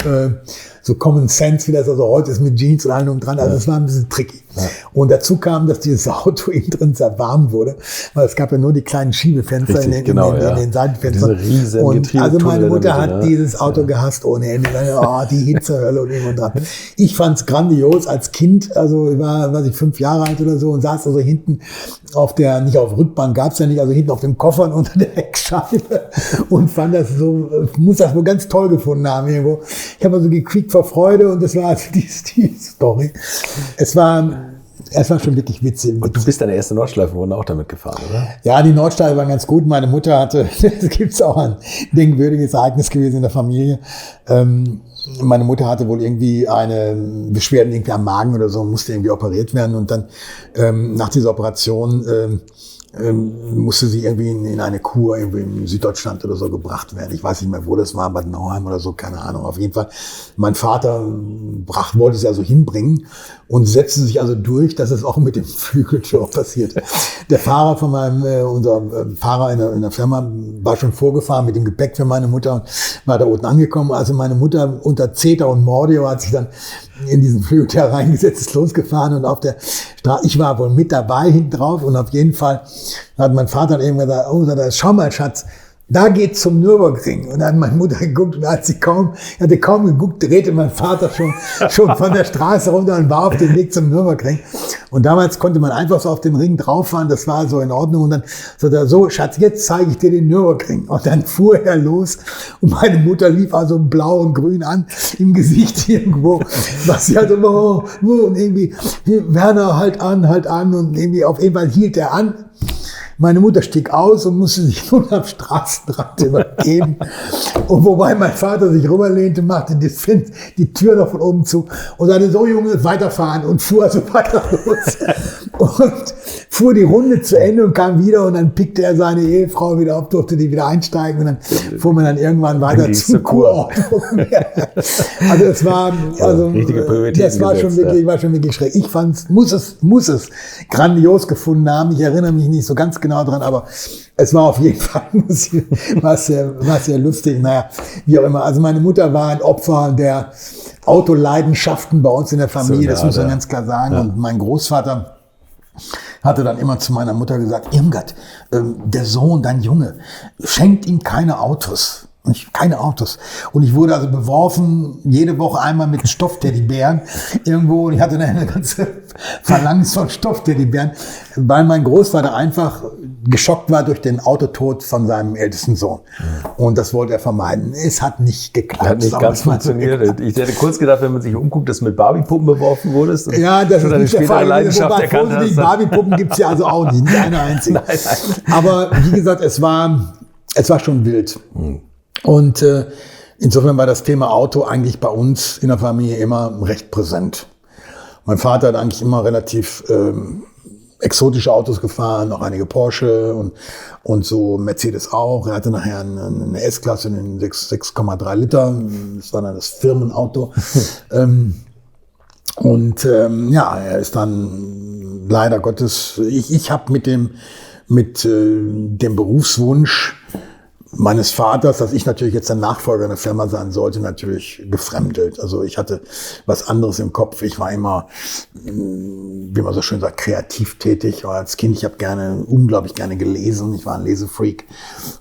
Common Sense, wie das also heute ist mit Jeans und allem und dran. Also es war ein bisschen tricky. Ja. Und dazu kam, dass dieses Auto innen drin sehr warm wurde, weil es gab ja nur die kleinen Schiebefenster in den Seitenfenstern. Diese riesen und also meine Mutter hat dieses Auto gehasst ohne Ende. Die Hitzehölle und irgendwann dran. Ich fand's grandios als Kind. Also ich war 5 Jahre alt oder so und saß also hinten nicht auf Rückbank gab's ja nicht, also hinten auf dem Koffer und unter der Heckscheibe und fand das so, muss das wohl ganz toll gefunden haben irgendwo. Ich habe also gequiekt vor Freude und das war also die Story. Es war schon wirklich witzig. Und du bist deine erste Nordschleife-Runde auch damit gefahren, oder? Ja, die Nordschleife war ganz gut. Meine Mutter hatte, es gibt auch ein denkwürdiges Ereignis gewesen in der Familie. Meine Mutter hatte wohl irgendwie eine Beschwerden irgendwie am Magen oder so, musste irgendwie operiert werden. Und dann nach dieser Operation musste sie irgendwie in eine Kur irgendwie in Süddeutschland oder so gebracht werden. Ich weiß nicht mehr, wo das war, Bad Nauheim oder so, keine Ahnung. Auf jeden Fall, mein Vater wollte sie also hinbringen und setzte sich also durch, dass es auch mit dem Flügeltür passiert. Der Fahrer von unser Fahrer in der Firma war schon vorgefahren mit dem Gepäck für meine Mutter und war da unten angekommen. Also meine Mutter unter Zeta und Mordio hat sich dann in diesen Flügeltür reingesetzt, ist losgefahren und auf der Straße, ich war wohl mit dabei hinten drauf und auf jeden Fall hat mein Vater dann eben gesagt, oh, schau mal, Schatz, da geht's zum Nürburgring. Und dann hat meine Mutter geguckt und hatte kaum geguckt, drehte mein Vater schon von der Straße runter und war auf dem Weg zum Nürburgring. Und damals konnte man einfach so auf den Ring drauffahren, das war so in Ordnung. Und dann sagt er, so Schatz, jetzt zeige ich dir den Nürburgring. Und dann fuhr er los und meine Mutter lief also blau und grün an, im Gesicht irgendwo, was sie halt immer, und irgendwie, Werner, halt an, und irgendwie auf jeden Fall hielt er an. Meine Mutter stieg aus und musste sich nun am Straßenrand übergeben. Und wobei mein Vater sich rüberlehnte, machte die Tür noch von oben zu und sagte, so Junge, weiterfahren, und fuhr also weiter los. Und fuhr die Runde zu Ende und kam wieder und dann pickte er seine Ehefrau wieder auf, durfte die wieder einsteigen und dann fuhr man dann irgendwann weiter zur Kurordnung. Also es war, das war schon wirklich schräg. Ich fand's, muss es grandios gefunden haben. Ich erinnere mich nicht so ganz genau dran, aber es war auf jeden Fall was sehr lustig. Naja, wie auch immer. Also meine Mutter war ein Opfer der Autoleidenschaften bei uns in der Familie, das muss man ganz klar sagen. Ja. Und mein Großvater hatte dann immer zu meiner Mutter gesagt, Irmgard, der Sohn, dein Junge, schenkt ihm keine Autos. Keine Autos. Und ich wurde also beworfen, jede Woche einmal mit Stoffteddybären irgendwo. Und ich hatte eine ganze Phalanx von Stoffteddybären, weil mein Großvater einfach geschockt war durch den Autotod von seinem ältesten Sohn. Und das wollte er vermeiden. Es hat nicht geklappt. Hat nicht ganz funktioniert. Ich hätte kurz gedacht, wenn man sich umguckt, dass du mit Barbie-Puppen beworfen wurdest. Und ja, das ist nicht der Fall. Leidenschaft erkannt hast. Barbie-Puppen gibt's ja also auch nicht eine einzige. Nein. Aber wie gesagt, es war schon wild. Und insofern war das Thema Auto eigentlich bei uns in der Familie immer recht präsent. Mein Vater hat eigentlich immer relativ exotische Autos gefahren, auch einige Porsche und so Mercedes auch. Er hatte nachher eine S-Klasse, einen 6,3 Liter. Das war dann das Firmenauto. Er ist dann leider Gottes, ich habe mit dem Berufswunsch meines Vaters, dass ich natürlich jetzt der Nachfolger in der Firma sein sollte, natürlich gefremdelt. Also ich hatte was anderes im Kopf. Ich war immer, wie man so schön sagt, kreativ tätig. Als Kind, ich habe unglaublich gerne gelesen. Ich war ein Lesefreak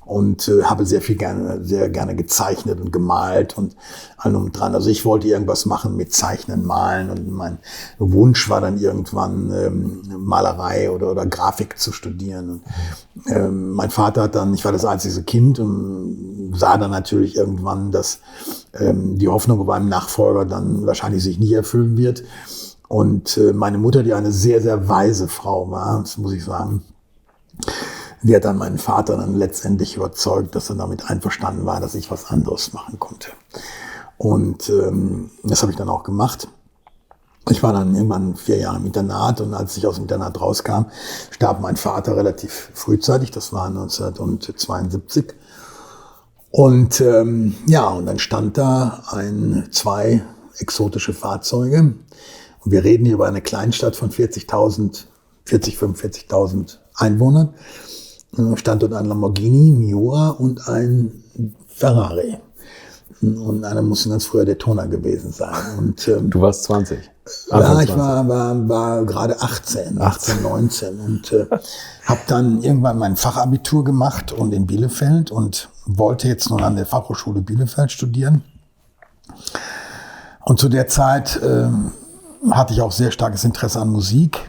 und habe sehr gerne gezeichnet und gemalt und allem und dran. Also ich wollte irgendwas machen mit Zeichnen, Malen, und mein Wunsch war dann irgendwann Malerei oder Grafik zu studieren. Und, mein Vater hat dann, ich war das einzige Kind und sah dann natürlich irgendwann, dass die Hoffnung bei einem Nachfolger dann wahrscheinlich sich nicht erfüllen wird. Und meine Mutter, die eine sehr, sehr weise Frau war, das muss ich sagen, die hat dann meinen Vater dann letztendlich überzeugt, dass er damit einverstanden war, dass ich was anderes machen konnte. Und das habe ich dann auch gemacht. Ich war dann irgendwann 4 Jahre im Internat, und als ich aus dem Internat rauskam, starb mein Vater relativ frühzeitig. Das war 1972. Und und dann stand da 2 exotische Fahrzeuge. Und wir reden hier über eine Kleinstadt von 45.000 Einwohnern. Stand dort ein Lamborghini Miura und ein Ferrari. Und einer muss ganz früher Daytona gewesen sein. Und, du warst 20? Ja, ich war gerade 18, 19 und habe dann irgendwann mein Fachabitur gemacht und in Bielefeld und wollte jetzt nun an der Fachhochschule Bielefeld studieren. Und zu der Zeit hatte ich auch sehr starkes Interesse an Musik.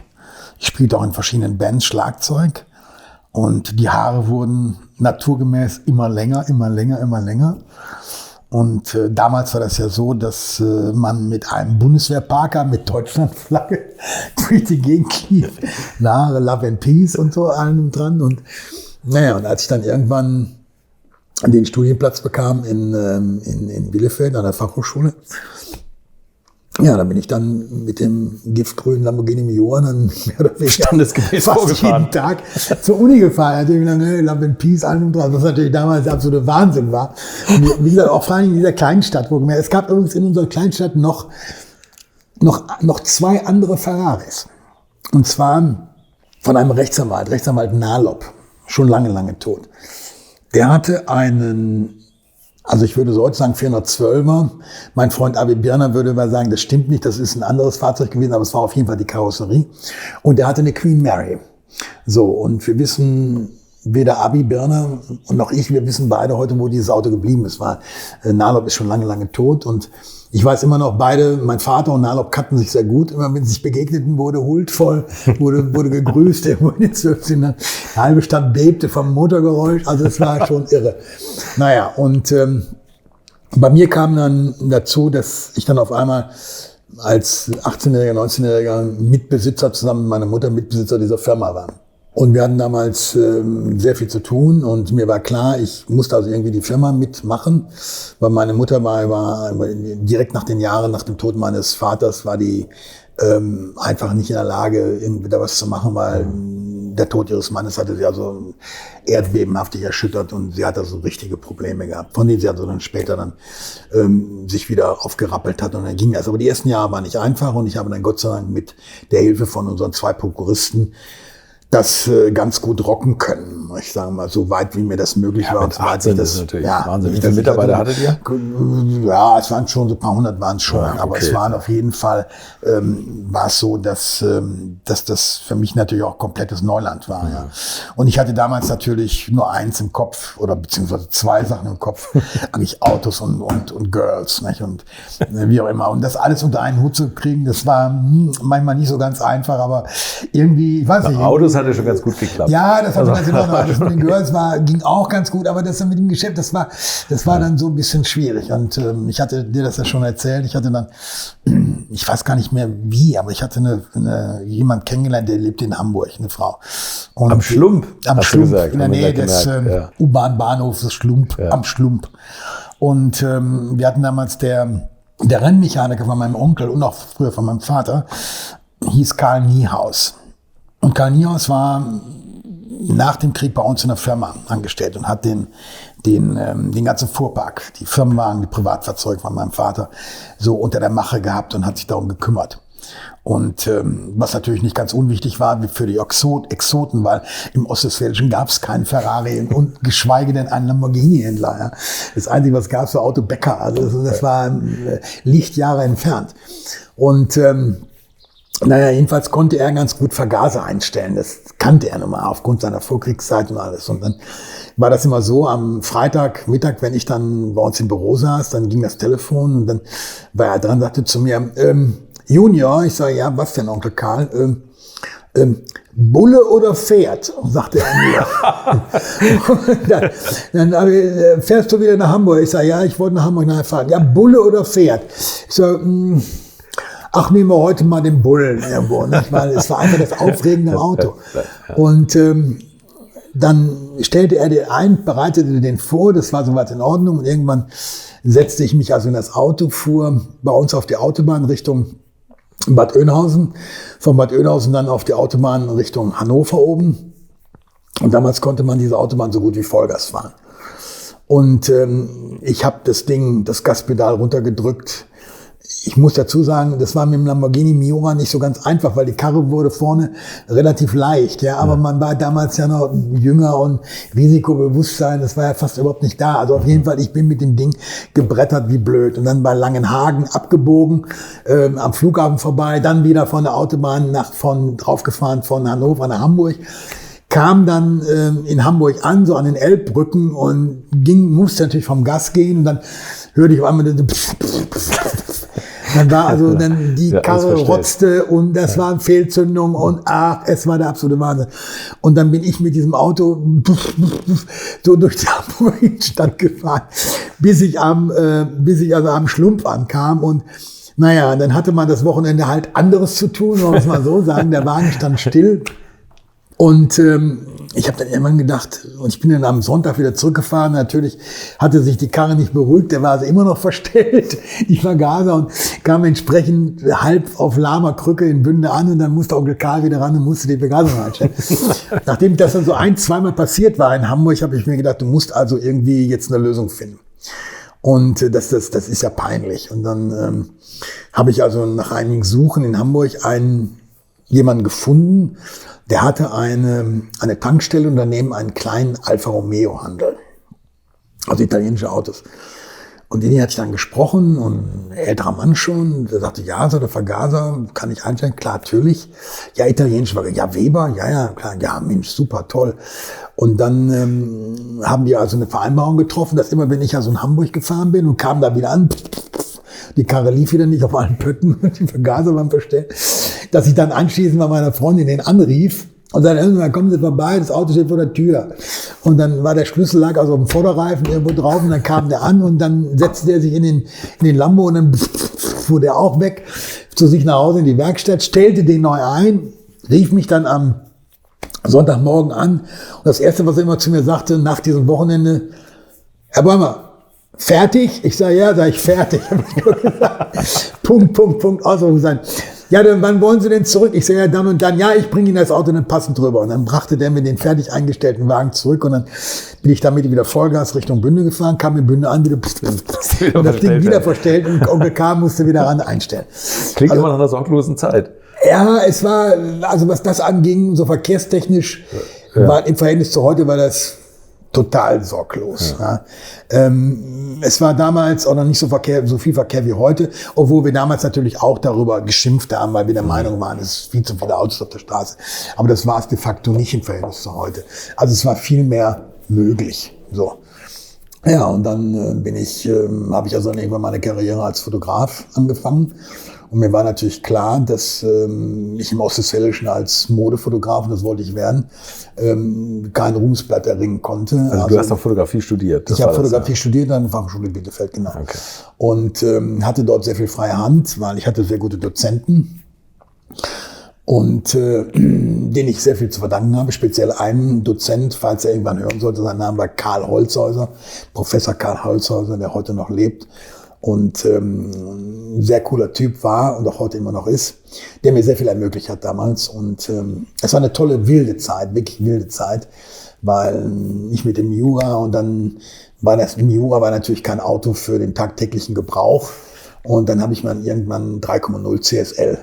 Ich spielte auch in verschiedenen Bands Schlagzeug. Und die Haare wurden naturgemäß immer länger. Und damals war das ja so, dass man mit einem Bundeswehrparker mit Deutschlandflagge durch die Gegend lief. Love and Peace und so, allem dran. Und und als ich dann irgendwann den Studienplatz bekam in Bielefeld an der Fachhochschule, Ja, dann bin ich dann mit dem giftgrünen Lamborghini Miura dann mehr oder weniger standesgemäß fast vorgefahren. jeden Tag zur Uni gefahren. Natürlich dann Love and Peace, allem dran, was natürlich damals der absolute Wahnsinn war. Und wie gesagt, auch vor allem in dieser Kleinstadt. Es gab übrigens in unserer Kleinstadt noch 2 andere Ferraris. Und zwar von einem Rechtsanwalt Nalop, schon lange tot. Der hatte einen, also ich würde so heute sagen 412er. Mein Freund Abi Birner würde mal sagen, das stimmt nicht, das ist ein anderes Fahrzeug gewesen, aber es war auf jeden Fall die Karosserie. Und der hatte eine Queen Mary. So, und wir wissen, weder Abi Birner und noch ich, wir wissen beide heute, wo dieses Auto geblieben ist. Nalop ist schon lange tot und ich weiß immer noch, beide, mein Vater und Nalop kannten sich sehr gut. Immer wenn sie sich begegneten, wurde huldvoll, wurde gegrüßt. Eine halbe Stadt bebte vom Motorgeräusch. Also es war schon irre. Naja, und bei mir kam dann dazu, dass ich dann auf einmal als 18-Jähriger, 19-Jähriger Mitbesitzer zusammen mit meiner Mutter Mitbesitzer dieser Firma war. Und wir hatten damals sehr viel zu tun und mir war klar, ich musste also irgendwie die Firma mitmachen, weil meine Mutter war direkt nach den Jahren, nach dem Tod meines Vaters, war die einfach nicht in der Lage, irgendwie da was zu machen, weil der Tod ihres Mannes hatte sie also erdbebenhaftig erschüttert und sie hat also richtige Probleme gehabt, von denen sie also dann später dann sich wieder aufgerappelt hat und dann ging das. Aber die ersten Jahre waren nicht einfach und ich habe dann Gott sei Dank mit der Hilfe von unseren 2 Prokuristen das ganz gut rocken können. Ich sage mal, so weit, wie mir das möglich war. Mit 18 ist natürlich Wahnsinn. Wie viele Mitarbeiter hattet ihr? Ja, es waren schon so ein paar hundert waren es schon. Ja, okay. Aber es waren auf jeden Fall, war es so, dass das für mich natürlich auch komplettes Neuland war. Ja. Und ich hatte damals natürlich nur eins im Kopf oder beziehungsweise 2 Sachen im Kopf, eigentlich Autos und Girls, nicht? Und wie auch immer. Und das alles unter einen Hut zu kriegen, das war manchmal nicht so ganz einfach, aber irgendwie, ich weiß nicht. Autos hatte schon ganz gut geklappt. Ja, das hat also, das mit den Girls ging auch ganz gut, aber das dann mit dem Geschäft, das war dann so ein bisschen schwierig. Und ich hatte dir das ja schon erzählt, ich hatte dann, ich weiß gar nicht mehr wie, aber ich hatte jemand kennengelernt, der lebte in Hamburg, eine Frau. Und am Schlump? Am Schlump, in der Nähe des U-Bahn-Bahnhofs Schlump, am Schlump. Und wir hatten damals der Rennmechaniker von meinem Onkel und auch früher von meinem Vater, hieß Karl Niehaus. Und Karl Niehaus war nach dem Krieg bei uns in der Firma angestellt und hat den ganzen Fuhrpark, die Firmenwagen, die Privatfahrzeuge von meinem Vater so unter der Mache gehabt und hat sich darum gekümmert. Und was natürlich nicht ganz unwichtig war für die Exoten, weil im Ostwestfälischen gab es keinen Ferrari und geschweige denn einen Lamborghini-Händler. Ja. Das Einzige, was gab, war Autobäcker. Also das war Lichtjahre entfernt. Und jedenfalls konnte er ganz gut Vergaser einstellen. Das kannte er nun mal aufgrund seiner Vorkriegszeit und alles. Und dann war das immer so, am Freitagmittag, wenn ich dann bei uns im Büro saß, dann ging das Telefon und dann war er dran, sagte zu mir, Junior, ich sage, ja, was denn, Onkel Karl? Bulle oder Pferd, sagte er mir. dann fährst du wieder nach Hamburg? Ich sage, ja, ich wollte nach Hamburg nachfahren. Ja, Bulle oder Pferd? Ich sage, ach, nehmen wir heute mal den Bullen irgendwo, nicht? Weil es war einfach das Aufregende im Auto. Und dann stellte er den ein, bereitete den vor, das war soweit in Ordnung. Und irgendwann setzte ich mich also in das Auto, fuhr bei uns auf die Autobahn Richtung Bad Oeynhausen, von Bad Oeynhausen dann auf die Autobahn Richtung Hannover oben. Und damals konnte man diese Autobahn so gut wie Vollgas fahren. Und ich habe das Gaspedal runtergedrückt. Ich muss dazu sagen, das war mit dem Lamborghini Miura nicht so ganz einfach, weil die Karre wurde vorne relativ leicht, ja, aber man war damals ja noch jünger und Risikobewusstsein, das war ja fast überhaupt nicht da. Also auf jeden Fall, ich bin mit dem Ding gebrettert wie blöd und dann bei Langenhagen abgebogen, am Flughafen vorbei, dann wieder von der Autobahn draufgefahren von Hannover nach Hamburg. Kam dann in Hamburg an, so an den Elbbrücken und musste natürlich vom Gas gehen und dann hörte ich auf einmal dann war also dann die Karre rotzte und das war eine Fehlzündung und es war der absolute Wahnsinn. Und dann bin ich mit diesem Auto so durch die Hamburger Stadt gefahren, bis ich also am Schlump ankam und dann hatte man das Wochenende halt anderes zu tun, muss man so sagen. Der Wagen stand still. Und ich habe dann irgendwann gedacht, und ich bin dann am Sonntag wieder zurückgefahren, natürlich hatte sich die Karre nicht beruhigt, der war also immer noch verstellt, die Vergaser. Und kam entsprechend halb auf lahmer Krücke in Bünde an und dann musste Onkel Karl wieder ran und musste die Begeisterung einstellen. Nachdem das dann so 1-2 Mal passiert war in Hamburg, habe ich mir gedacht, du musst also irgendwie jetzt eine Lösung finden. Und das ist ja peinlich. Und dann habe ich also nach einigen Suchen in Hamburg jemanden gefunden, der hatte eine Tankstelle und daneben einen kleinen Alfa Romeo Handel. Also italienische Autos. Und den hatte ich dann gesprochen und älterer Mann schon, der sagte, ja, so der Vergaser, kann ich einstellen? Klar, natürlich. Ja, italienisch, ja, Weber, ja, klar, ja, Mensch, super, toll. Und dann haben die also eine Vereinbarung getroffen, dass immer, wenn ich also in Hamburg gefahren bin und kam da wieder an, die Karre lief wieder nicht auf allen Pötten und die Vergaser waren verstellt, dass ich dann anschließend bei meiner Freundin den anrief und dann irgendwann kommen Sie vorbei, das Auto steht vor der Tür. Und dann war der Schlüssel lag also auf dem Vorderreifen irgendwo drauf und dann kam der an und dann setzte der sich in den Lambo und dann fuhr der auch weg zu sich nach Hause in die Werkstatt, stellte den neu ein, rief mich dann am Sonntagmorgen an und das Erste, was er immer zu mir sagte, nach diesem Wochenende, Herr Bäumer, fertig? Ich sage, ja, ich fertig. Punkt, Ausrufezeichen. Ja, dann wann wollen Sie denn zurück? Ich sage, ja, dann und dann. Ja, ich bringe Ihnen das Auto dann passend drüber. Und dann brachte der mir den fertig eingestellten Wagen zurück und dann bin ich damit wieder Vollgas Richtung Bünde gefahren, kam in Bünde an, wieder und das Ding wieder verstellt und Onkel K. musste wieder ran einstellen. Klingt immer nach einer sorglosen Zeit. Ja, es war, also was das anging, so verkehrstechnisch, war im Verhältnis zu heute, war das total sorglos. Ja. Es war damals auch noch nicht so viel Verkehr wie heute, obwohl wir damals natürlich auch darüber geschimpft haben, weil wir der Meinung waren, es ist viel zu viele Autos auf der Straße. Aber das war es de facto nicht im Verhältnis zu heute. Also es war viel mehr möglich. So. Ja, und dann habe ich also dann irgendwann meine Karriere als Fotograf angefangen. Und mir war natürlich klar, dass ich im Ostwestfälischen als Modefotograf, und das wollte ich werden, kein Ruhmesblatt erringen konnte. Also du hast auch Fotografie studiert? Ich habe Fotografie studiert an der Fachhochschule Bielefeld, genau. Okay. Und hatte dort sehr viel freie Hand, weil ich hatte sehr gute Dozenten. Und denen ich sehr viel zu verdanken habe, speziell einen Dozent, falls er irgendwann hören sollte, sein Name war Karl Holzhäuser, Professor Karl Holzhäuser, der heute noch lebt. Und ein sehr cooler Typ war und auch heute immer noch ist, der mir sehr viel ermöglicht hat damals. Und es war eine tolle, wilde Zeit, wirklich wilde Zeit, weil ich mit dem Jura und dann im Jura war natürlich kein Auto für den tagtäglichen Gebrauch. Und dann habe ich mir irgendwann 3,0 CSL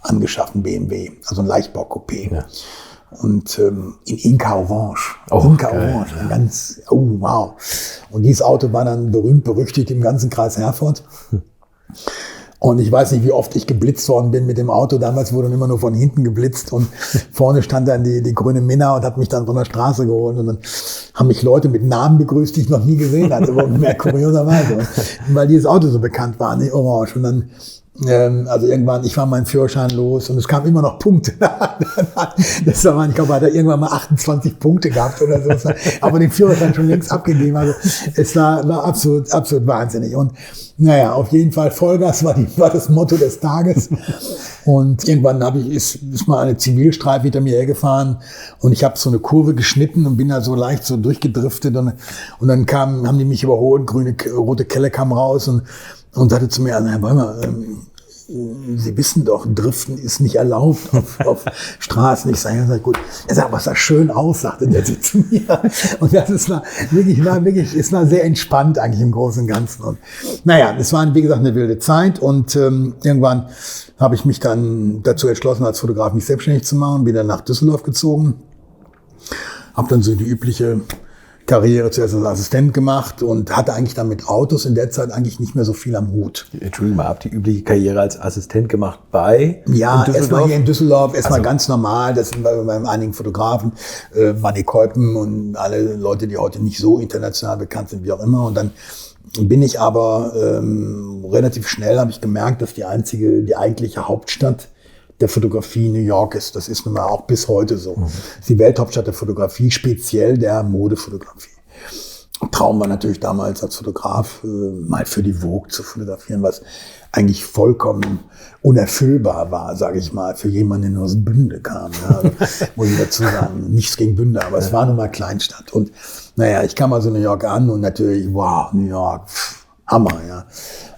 angeschafft, ein BMW, also ein Leichtbau-Coupé. Ja. Und in Inka Orange. Inka Orange, ja. Ganz, oh wow. Und dieses Auto war dann berühmt, berüchtigt im ganzen Kreis Herford. Und ich weiß nicht, wie oft ich geblitzt worden bin mit dem Auto. Damals wurde immer nur von hinten geblitzt und vorne stand dann die grüne Minna und hat mich dann von der Straße geholt. Und dann haben mich Leute mit Namen begrüßt, die ich noch nie gesehen hatte, mehr kurioserweise. Weil dieses Auto so bekannt war, ne, Orange. Und dann also irgendwann, ich war meinen Führerschein los und es kamen immer noch Punkte. Das war, ich glaube, hat er irgendwann mal 28 Punkte gehabt oder so. Aber den Führerschein schon längst abgegeben. Also es war absolut wahnsinnig. Und naja, auf jeden Fall Vollgas war das Motto des Tages. Und irgendwann ist mal eine Zivilstreife hinter mir hergefahren und ich habe so eine Kurve geschnitten und bin da so leicht so durchgedriftet und dann haben die mich überholt, rote Kelle kam raus und sagte zu mir, Herr Bäumer, Sie wissen doch, Driften ist nicht erlaubt auf Straßen. Ich sage, ja, gut. Er sagt, was das schön aus, sagte der zu mir. Und das war wirklich sehr entspannt eigentlich im Großen und Ganzen. Und naja, es war, wie gesagt, eine wilde Zeit. Und irgendwann habe ich mich dann dazu entschlossen, als Fotograf mich selbstständig zu machen, bin dann nach Düsseldorf gezogen, habe dann so die übliche Karriere zuerst als Assistent gemacht und hatte eigentlich dann mit Autos in der Zeit eigentlich nicht mehr so viel am Hut. Entschuldigung mal, habt die übliche Karriere als Assistent gemacht bei? Ja, erstmal hier in Düsseldorf, erstmal ganz normal, das sind bei einigen Fotografen, Manny Kolpen und alle Leute, die heute nicht so international bekannt sind, wie auch immer. Und dann bin ich aber relativ schnell, habe ich gemerkt, dass die eigentliche Hauptstadt der Fotografie New York ist. Das ist nun mal auch bis heute so. Das ist die Welthauptstadt der Fotografie, speziell der Modefotografie. Traum war natürlich damals als Fotograf mal für die Vogue zu fotografieren, was eigentlich vollkommen unerfüllbar war, sage ich mal, für jemanden, der aus Bünde kam. Ja. Muss ich dazu sagen, nichts gegen Bünde, aber es war nun mal Kleinstadt. Und naja, ich kam also in New York an und natürlich, wow, New York, Hammer, ja.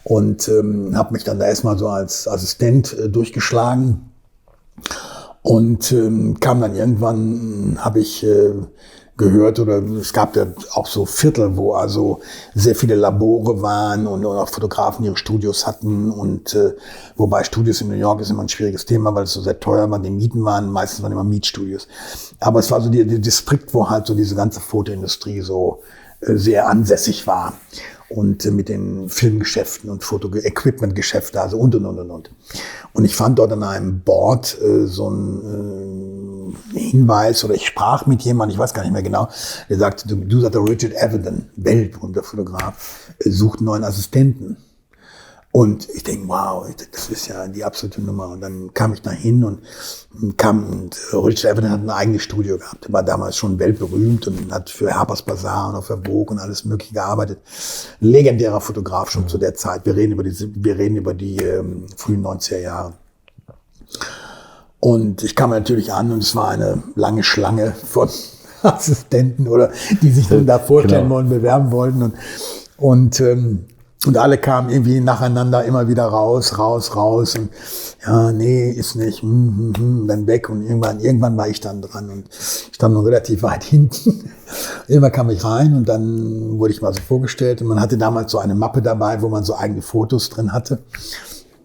und habe mich dann da erstmal so als Assistent durchgeschlagen. Und kam dann irgendwann, habe ich gehört, oder es gab ja auch so Viertel, wo also sehr viele Labore waren und auch Fotografen ihre Studios hatten. Und wobei Studios in New York ist immer ein schwieriges Thema, weil es so sehr teuer war. Die Mieten waren, meistens waren immer Mietstudios. Aber es war so der Distrikt, wo halt so diese ganze Fotoindustrie so sehr ansässig war. Und mit den Filmgeschäften und Foto-Equipment-Geschäften, also und. Und ich fand dort an einem Board so ein Hinweis, oder ich sprach mit jemandem, ich weiß gar nicht mehr genau, der sagte, du sagst, Richard Avedon, weltberühmter Fotograf, sucht einen neuen Assistenten. Und ich denke, wow, das ist ja die absolute Nummer. Und dann kam ich da hin und Richard Avedon hat ein eigenes Studio gehabt. Er war damals schon weltberühmt und hat für Harper's Bazaar und auch für Vogue und alles Mögliche gearbeitet. Ein legendärer Fotograf schon zu der Zeit. Wir reden über die frühen 90er Jahre. Und ich kam natürlich an und es war eine lange Schlange von Assistenten, oder die sich dann da vorstellen wollen, bewerben wollten. Und alle kamen irgendwie nacheinander immer wieder raus. Und ja, nee, ist nicht, dann weg. Und irgendwann war ich dann dran und stand noch relativ weit hinten. Irgendwann kam ich rein und dann wurde ich mal so vorgestellt. Und man hatte damals so eine Mappe dabei, wo man so eigene Fotos drin hatte.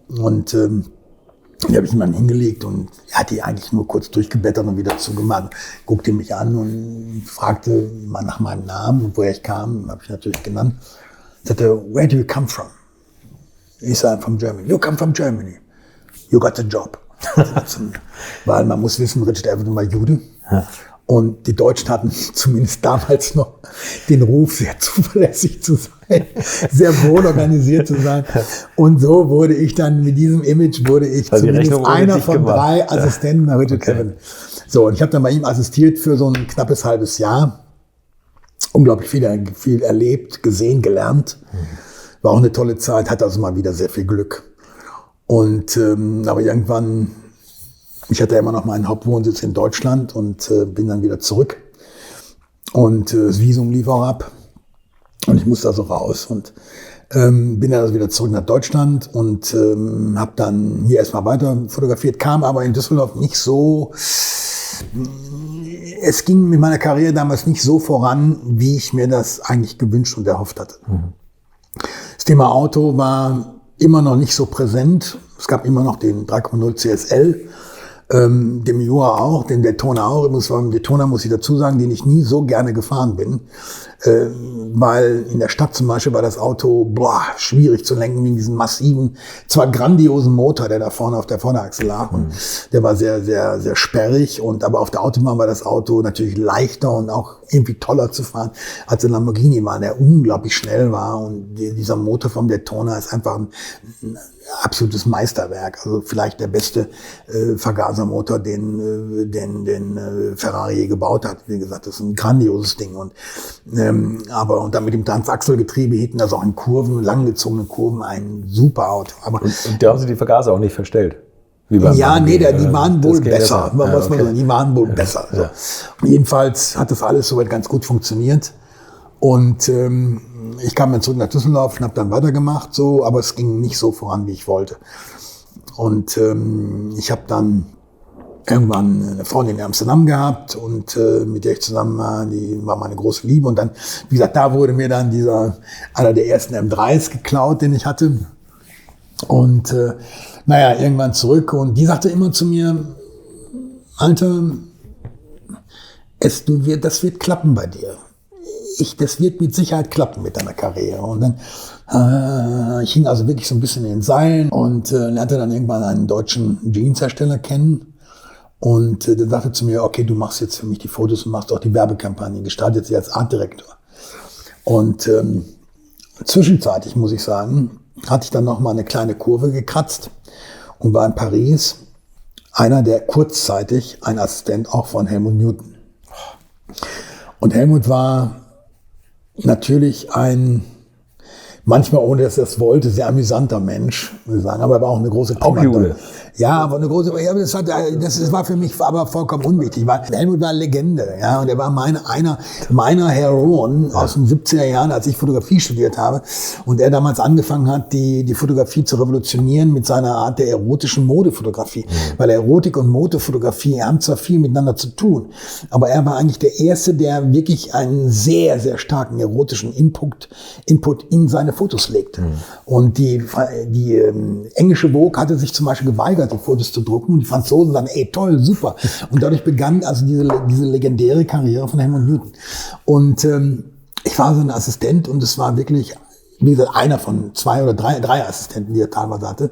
Und die habe ich ihm dann hingelegt und er hat die eigentlich nur kurz durchgeblättert und wieder zugemacht. Guckte mich an und fragte mal nach meinem Namen und woher ich kam. Habe ich natürlich genannt. Sagte, where do you come from? He said, I'm from Germany. You come from Germany. You got the job. Weil man muss wissen, Richard Avedon war Jude. Ja. Und die Deutschen hatten zumindest damals noch den Ruf, sehr zuverlässig zu sein, sehr wohl organisiert zu sein. Und so wurde ich dann, mit diesem Image wurde ich zumindest einer von 3 Assistenten nach Richard Avedon. So, und ich habe dann bei ihm assistiert für so ein knappes halbes Jahr. Unglaublich viel erlebt, gesehen, gelernt. War auch eine tolle Zeit, hatte also mal wieder sehr viel Glück. Und aber irgendwann, ich hatte immer noch meinen Hauptwohnsitz in Deutschland und bin dann wieder zurück. Und das Visum lief auch ab. Und ich musste also raus und bin dann also wieder zurück nach Deutschland und habe dann hier erstmal weiter fotografiert, kam aber in Düsseldorf nicht so. Es ging mit meiner Karriere damals nicht so voran, wie ich mir das eigentlich gewünscht und erhofft hatte. Das Thema Auto war immer noch nicht so präsent. Es gab immer noch den 3,0 CSL, den Miura auch, den Daytona auch. Beim Daytona muss ich dazu sagen, den ich nie so gerne gefahren bin. Weil in der Stadt zum Beispiel war das Auto schwierig zu lenken wegen diesem massiven, zwar grandiosen Motor, der da vorne auf der Vorderachse lag. Und der war sehr, sehr, sehr sperrig. Aber auf der Autobahn war das Auto natürlich leichter und auch irgendwie toller zu fahren, als ein Lamborghini war, der unglaublich schnell war. Und dieser Motor vom Daytona ist einfach ein absolutes Meisterwerk. Also vielleicht der beste Vergasermotor, den Ferrari je gebaut hat. Wie gesagt, das ist ein grandioses Ding. Und dann mit dem Transachselgetriebe hinten, das auch in Kurven, langgezogenen Kurven, ein super Auto. Und da haben sie die Vergaser auch nicht verstellt. Die waren wohl besser. Die waren wohl besser. So. Ja. Jedenfalls hat das alles soweit ganz gut funktioniert. Und ich kam dann zurück nach Düsseldorf und habe dann weitergemacht, so, aber es ging nicht so voran, wie ich wollte. Und ich habe dann irgendwann eine Freundin in Amsterdam gehabt und mit der ich zusammen war, die war meine große Liebe. Und dann, wie gesagt, da wurde mir dann einer der ersten M3s geklaut, den ich hatte. Und irgendwann zurück. Und die sagte immer zu mir, Alter, das wird klappen bei dir. Das wird mit Sicherheit klappen mit deiner Karriere. Und dann, ich hing also wirklich so ein bisschen in den Seilen und lernte dann irgendwann einen deutschen Jeanshersteller kennen. Und der sagte zu mir, okay, du machst jetzt für mich die Fotos und machst auch die Werbekampagne, gestaltet sie als Artdirektor. Und zwischenzeitlich, muss ich sagen, hatte ich dann noch mal eine kleine Kurve gekratzt und war in Paris einer, der kurzzeitig ein Assistent auch von Helmut Newton. Und Helmut war natürlich ein manchmal, ohne dass er es wollte, sehr amüsanter Mensch, muss ich sagen. Aber er war auch eine große Jude. Ja, aber eine große, ja, das war für mich aber vollkommen unwichtig, weil Helmut war Legende, ja, und er war einer meiner Heroen aus den 70er Jahren, als ich Fotografie studiert habe und er damals angefangen hat, die Fotografie zu revolutionieren mit seiner Art der erotischen Modefotografie, weil Erotik und Modefotografie haben zwar viel miteinander zu tun, aber er war eigentlich der Erste, der wirklich einen sehr, sehr starken erotischen Input in seine Fotos legte. Und die englische Vogue hatte sich zum Beispiel geweigert, die Fotos zu drucken. Und die Franzosen sagen, ey, toll, super. Und dadurch begann also diese legendäre Karriere von Helmut Newton. Und ich war so ein Assistent und es war wirklich, wie gesagt, einer von 2 oder 3 Assistenten, die er teilweise hatte.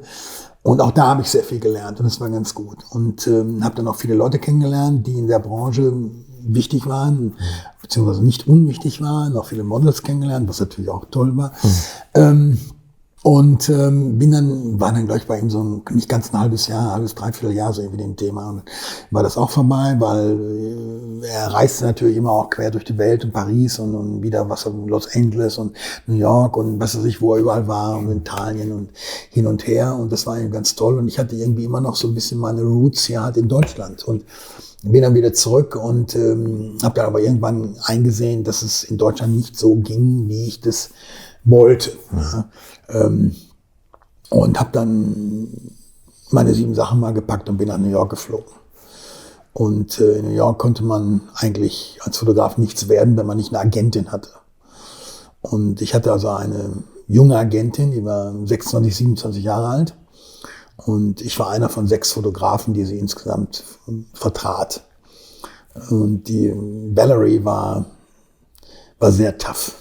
Und auch da habe ich sehr viel gelernt und es war ganz gut. Und habe dann auch viele Leute kennengelernt, die in der Branche wichtig waren, beziehungsweise nicht unwichtig waren. Auch viele Models kennengelernt, was natürlich auch toll war. Und war dann gleich bei ihm so nicht ganz ein halbes, dreiviertel Jahr so irgendwie dem Thema. Und war das auch vorbei, weil er reiste natürlich immer auch quer durch die Welt und Paris und wieder was in Los Angeles und New York und was weiß ich, wo er überall war und in Italien und hin und her. Und das war irgendwie ganz toll. Und ich hatte irgendwie immer noch so ein bisschen meine Roots hier halt in Deutschland. Und bin dann wieder zurück und habe dann aber irgendwann eingesehen, dass es in Deutschland nicht so ging, wie ich das wollte. Ja. Und habe dann meine 7 Sachen mal gepackt und bin nach New York geflogen. Und in New York konnte man eigentlich als Fotograf nichts werden, wenn man nicht eine Agentin hatte. Und ich hatte also eine junge Agentin, die war 26, 27 Jahre alt. Und ich war einer von 6 Fotografen, die sie insgesamt vertrat. Und die Valerie war sehr tough.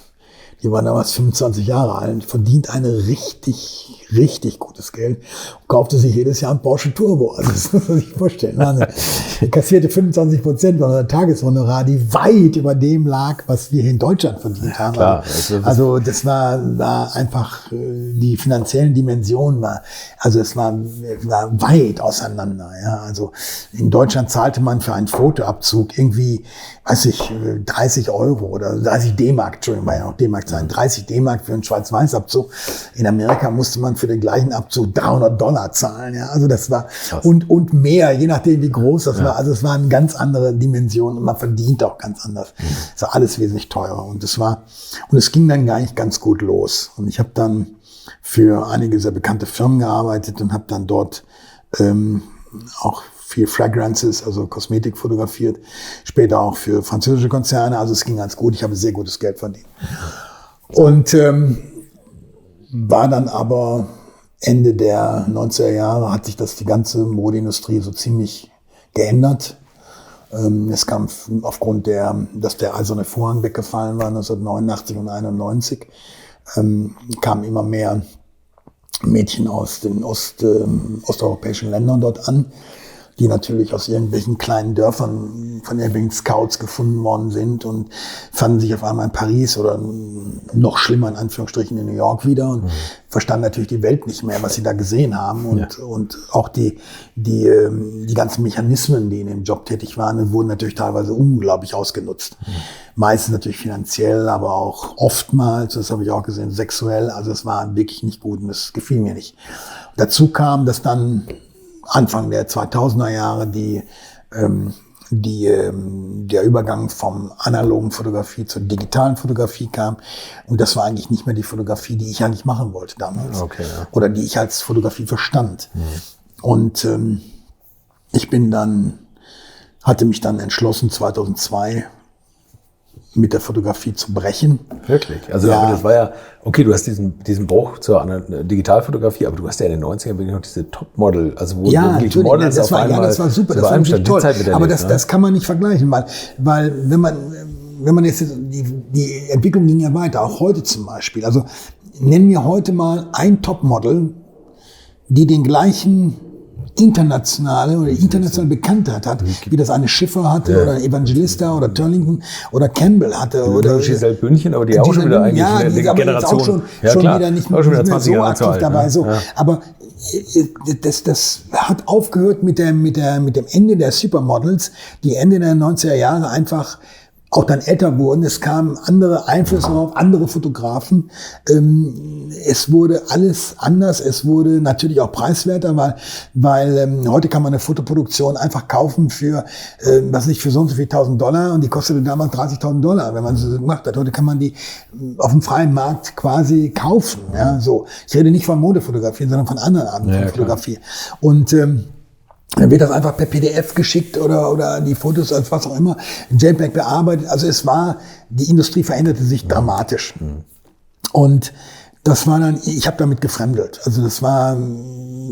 Die war damals 25 Jahre alt, verdient eine richtig, richtig gutes Geld und kaufte sich jedes Jahr ein Porsche Turbo. Also das muss man sich vorstellen. Die kassierte 25% von einer Tageshonorar, die weit über dem lag, was wir hier in Deutschland verdient haben. Klar, also das war einfach, die finanziellen Dimensionen es war weit auseinander. Ja. Also in Deutschland zahlte man für einen Fotoabzug irgendwie, 30 Euro oder 30 D-Mark, Entschuldigung, war ja noch D-Mark sein, 30 D-Mark für einen Schwarz-Weiß-Abzug. In Amerika musste man für den gleichen Abzug $300 zahlen, ja. Also das war, und mehr, je nachdem wie groß das war. Also es war eine ganz andere Dimension und man verdient auch ganz anders. Es war alles wesentlich teurer und es ging dann gar nicht ganz gut los. Und ich habe dann für einige sehr bekannte Firmen gearbeitet und habe dann dort auch viel Fragrances, also Kosmetik fotografiert, später auch für französische Konzerne. Also es ging ganz gut, ich habe sehr gutes Geld verdient. Und war dann aber Ende der 90er Jahre, hat sich die ganze Modeindustrie so ziemlich geändert. Es kam aufgrund dass der Eiserne Vorhang weggefallen war, 1989 und 1991, kamen immer mehr Mädchen aus den osteuropäischen Ländern dort an, die natürlich aus irgendwelchen kleinen Dörfern von irgendwelchen Scouts gefunden worden sind und fanden sich auf einmal in Paris oder noch schlimmer in Anführungsstrichen in New York wieder und verstanden natürlich die Welt nicht mehr, was sie da gesehen haben und auch die ganzen Mechanismen, die in dem Job tätig waren, wurden natürlich teilweise unglaublich ausgenutzt. Meistens natürlich finanziell, aber auch oftmals, das habe ich auch gesehen, sexuell. Also es war wirklich nicht gut und das gefiel mir nicht. Und dazu kam, dass dann Anfang der 2000er Jahre der Übergang vom analogen Fotografie zur digitalen Fotografie kam. Und das war eigentlich nicht mehr die Fotografie, die ich eigentlich machen wollte damals. Okay, ja. Oder die ich als Fotografie verstand. Und ich hatte mich dann entschlossen, 2002 mit der Fotografie zu brechen. Wirklich? Also aber das war ja, okay, du hast diesen Bruch zur Digitalfotografie, aber du hast ja in den 90ern wirklich noch diese Topmodel, also wo wirklich Models das war super, das war wirklich toll. Aber das kann man nicht vergleichen, weil wenn man jetzt, die Entwicklung ging ja weiter, auch heute zum Beispiel. Also nennen wir heute mal ein Topmodel, die den gleichen internationale Bekanntheit hat, wie das eine Schiffer hatte oder Evangelista oder Turlington oder Campbell hatte. Oder Giselle Bündchen, aber die auch schon wieder eigentlich eine Generation. Schon wieder nicht mehr so aktiv dabei. So. Aber das hat aufgehört mit dem Ende der Supermodels, die Ende der 90er Jahre einfach auch dann älter wurden, es kamen andere Einflüsse auf, andere Fotografen. Es wurde alles anders, es wurde natürlich auch preiswerter, weil heute kann man eine Fotoproduktion einfach kaufen für, für so und so viel $1.000 und die kostete damals $30.000, wenn man sie so gemacht hat. Heute kann man die auf dem freien Markt quasi kaufen. Ja, so. Ich rede nicht von Modefotografie, sondern von anderen Arten von Fotografie. Und dann wird das einfach per PDF geschickt oder die Fotos als was auch immer, JPEG bearbeitet. Also die Industrie veränderte sich dramatisch. Und das war dann, ich habe damit gefremdelt. Also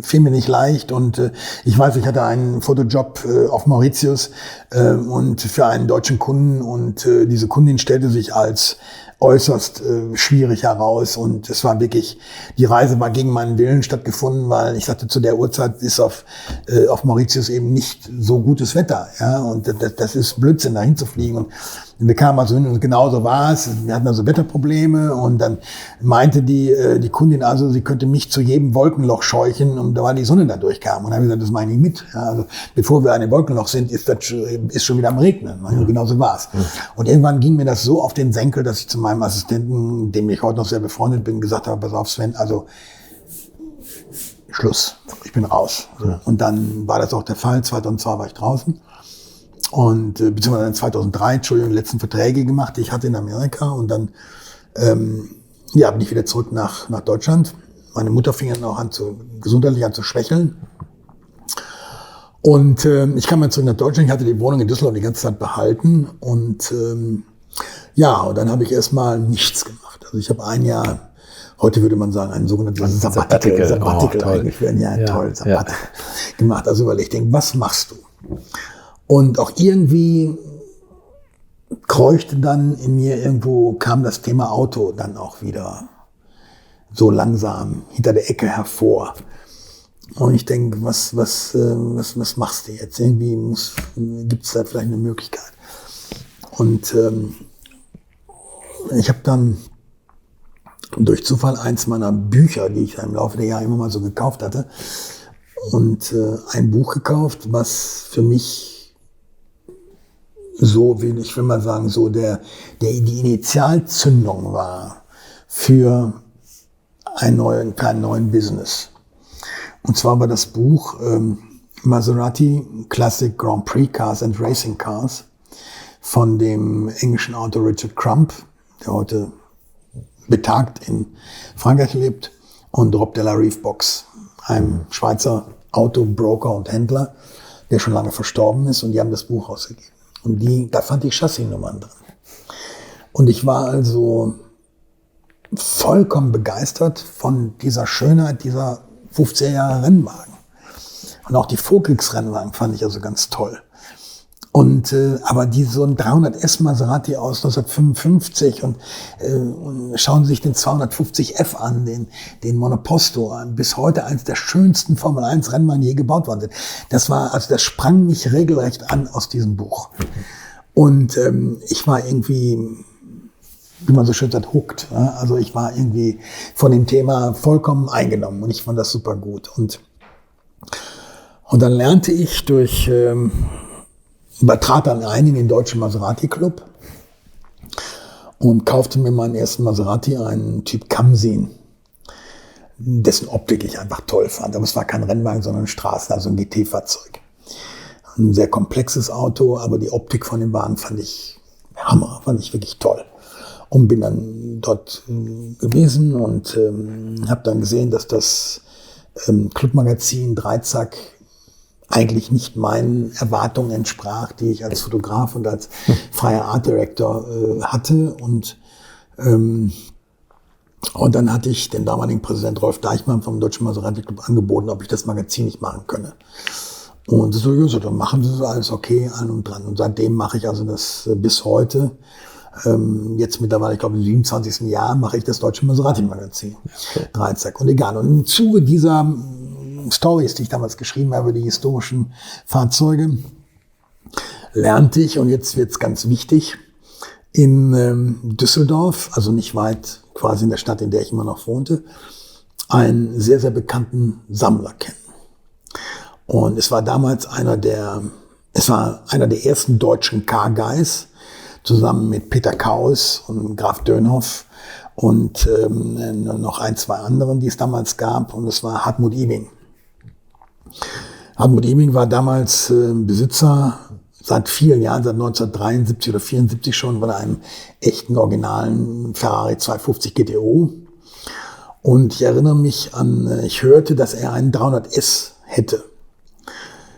fiel mir nicht leicht und ich weiß, ich hatte einen Fotojob auf Mauritius und für einen deutschen Kunden und diese Kundin stellte sich als äußerst schwierig heraus und es war wirklich, die Reise war gegen meinen Willen stattgefunden, weil ich sagte, zu der Uhrzeit ist auf Mauritius eben nicht so gutes Wetter, ja, und das ist Blödsinn, da hinzufliegen. Und wir kamen also hin und genau so war es. Wir hatten also Wetterprobleme und dann meinte die Kundin also, sie könnte mich zu jedem Wolkenloch scheuchen und da war die Sonne da durchkam. Und dann habe ich gesagt, das meine ich mit. Ja, also bevor wir an dem Wolkenloch sind, ist schon wieder am Regnen. Und genau so war es. Und irgendwann ging mir das so auf den Senkel, dass ich zu meinem Assistenten, dem ich heute noch sehr befreundet bin, gesagt habe, pass auf Sven, also Schluss, ich bin raus. Und dann war das auch der Fall. 2002 war ich draußen. Und beziehungsweise 2003, die letzten Verträge gemacht, die ich hatte in Amerika. Und dann bin ich wieder zurück nach Deutschland. Meine Mutter fing dann auch gesundheitlich an zu schwächeln. Und ich kam dann zurück nach Deutschland. Ich hatte die Wohnung in Düsseldorf die ganze Zeit behalten. Und und dann habe ich erstmal nichts gemacht. Also ich habe ein Jahr, heute würde man sagen, ein sogenanntes Sabbatical eigentlich werden. Toll, Sabbatical gemacht. Also weil ich denke, was machst du? Und auch irgendwie kreuchte dann in mir kam das Thema Auto dann auch wieder so langsam hinter der Ecke hervor. Und ich denke, was machst du jetzt? Irgendwie gibt es da vielleicht eine Möglichkeit. Und ich habe dann durch Zufall eins meiner Bücher, die ich im Laufe der Jahre immer mal so gekauft hatte, und ein Buch gekauft, was für mich ich will mal sagen, so die Initialzündung war für einen neuen Business. Und zwar war das Buch Maserati Classic Grand Prix Cars and Racing Cars von dem englischen Autor Richard Crump, der heute betagt in Frankreich lebt, und Rob de la Rive Box, einem Schweizer Autobroker und Händler, der schon lange verstorben ist, und die haben das Buch rausgegeben. Und da fand ich Chassisnummern drin. Und ich war also vollkommen begeistert von dieser Schönheit dieser 50er Jahre Rennwagen. Und auch die Vorkriegsrennwagen fand ich also ganz toll. Und aber so ein 300S Maserati aus 1955 und schauen Sie sich den 250F an, den Monoposto, bis heute eins der schönsten Formel 1 Rennwagen, die je gebaut worden sind. Das sprang mich regelrecht an aus diesem Buch. Und ich war irgendwie, wie man so schön sagt, hooked. Ja? Also ich war irgendwie von dem Thema vollkommen eingenommen und ich fand das super gut. Und dann lernte ich trat dann ein in den deutschen Maserati Club und kaufte mir meinen ersten Maserati, einen Typ Kamsin, dessen Optik ich einfach toll fand. Aber es war kein Rennwagen, sondern ein also ein GT-Fahrzeug. Ein sehr komplexes Auto, aber die Optik von dem Wagen fand ich Hammer, fand ich wirklich toll. Und bin dann dort gewesen und habe dann gesehen, dass das Clubmagazin Dreizack eigentlich nicht meinen Erwartungen entsprach, die ich als Fotograf und als freier Art Director hatte. Und dann hatte ich den damaligen Präsident Rolf Deichmann vom Deutschen Maserati Club angeboten, ob ich das Magazin nicht machen könne. Und so, ja, dann machen Sie so alles okay, an und dran. Und seitdem mache ich also das bis heute. Jetzt mittlerweile, ich glaube, im 27. Jahr mache ich das Deutsche Maserati Magazin. Okay. Dreizack. Und egal. Und im Zuge dieser Stories, die ich damals geschrieben habe, die historischen Fahrzeuge, lernte ich, und jetzt wird's ganz wichtig, in Düsseldorf, also nicht weit quasi in der Stadt, in der ich immer noch wohnte, einen sehr, sehr bekannten Sammler kennen. Und es war damals einer der ersten deutschen Car Guys. zusammen mit Peter Kaus und Graf Dönhoff und noch 1, 2 anderen, die es damals gab. Und es war Hartmut Ebing. Hartmut Ebing war damals Besitzer seit vielen Jahren, seit 1973 oder 74 schon, von einem echten originalen Ferrari 250 GTO. Und ich erinnere mich an, ich hörte, dass er einen 300S hätte.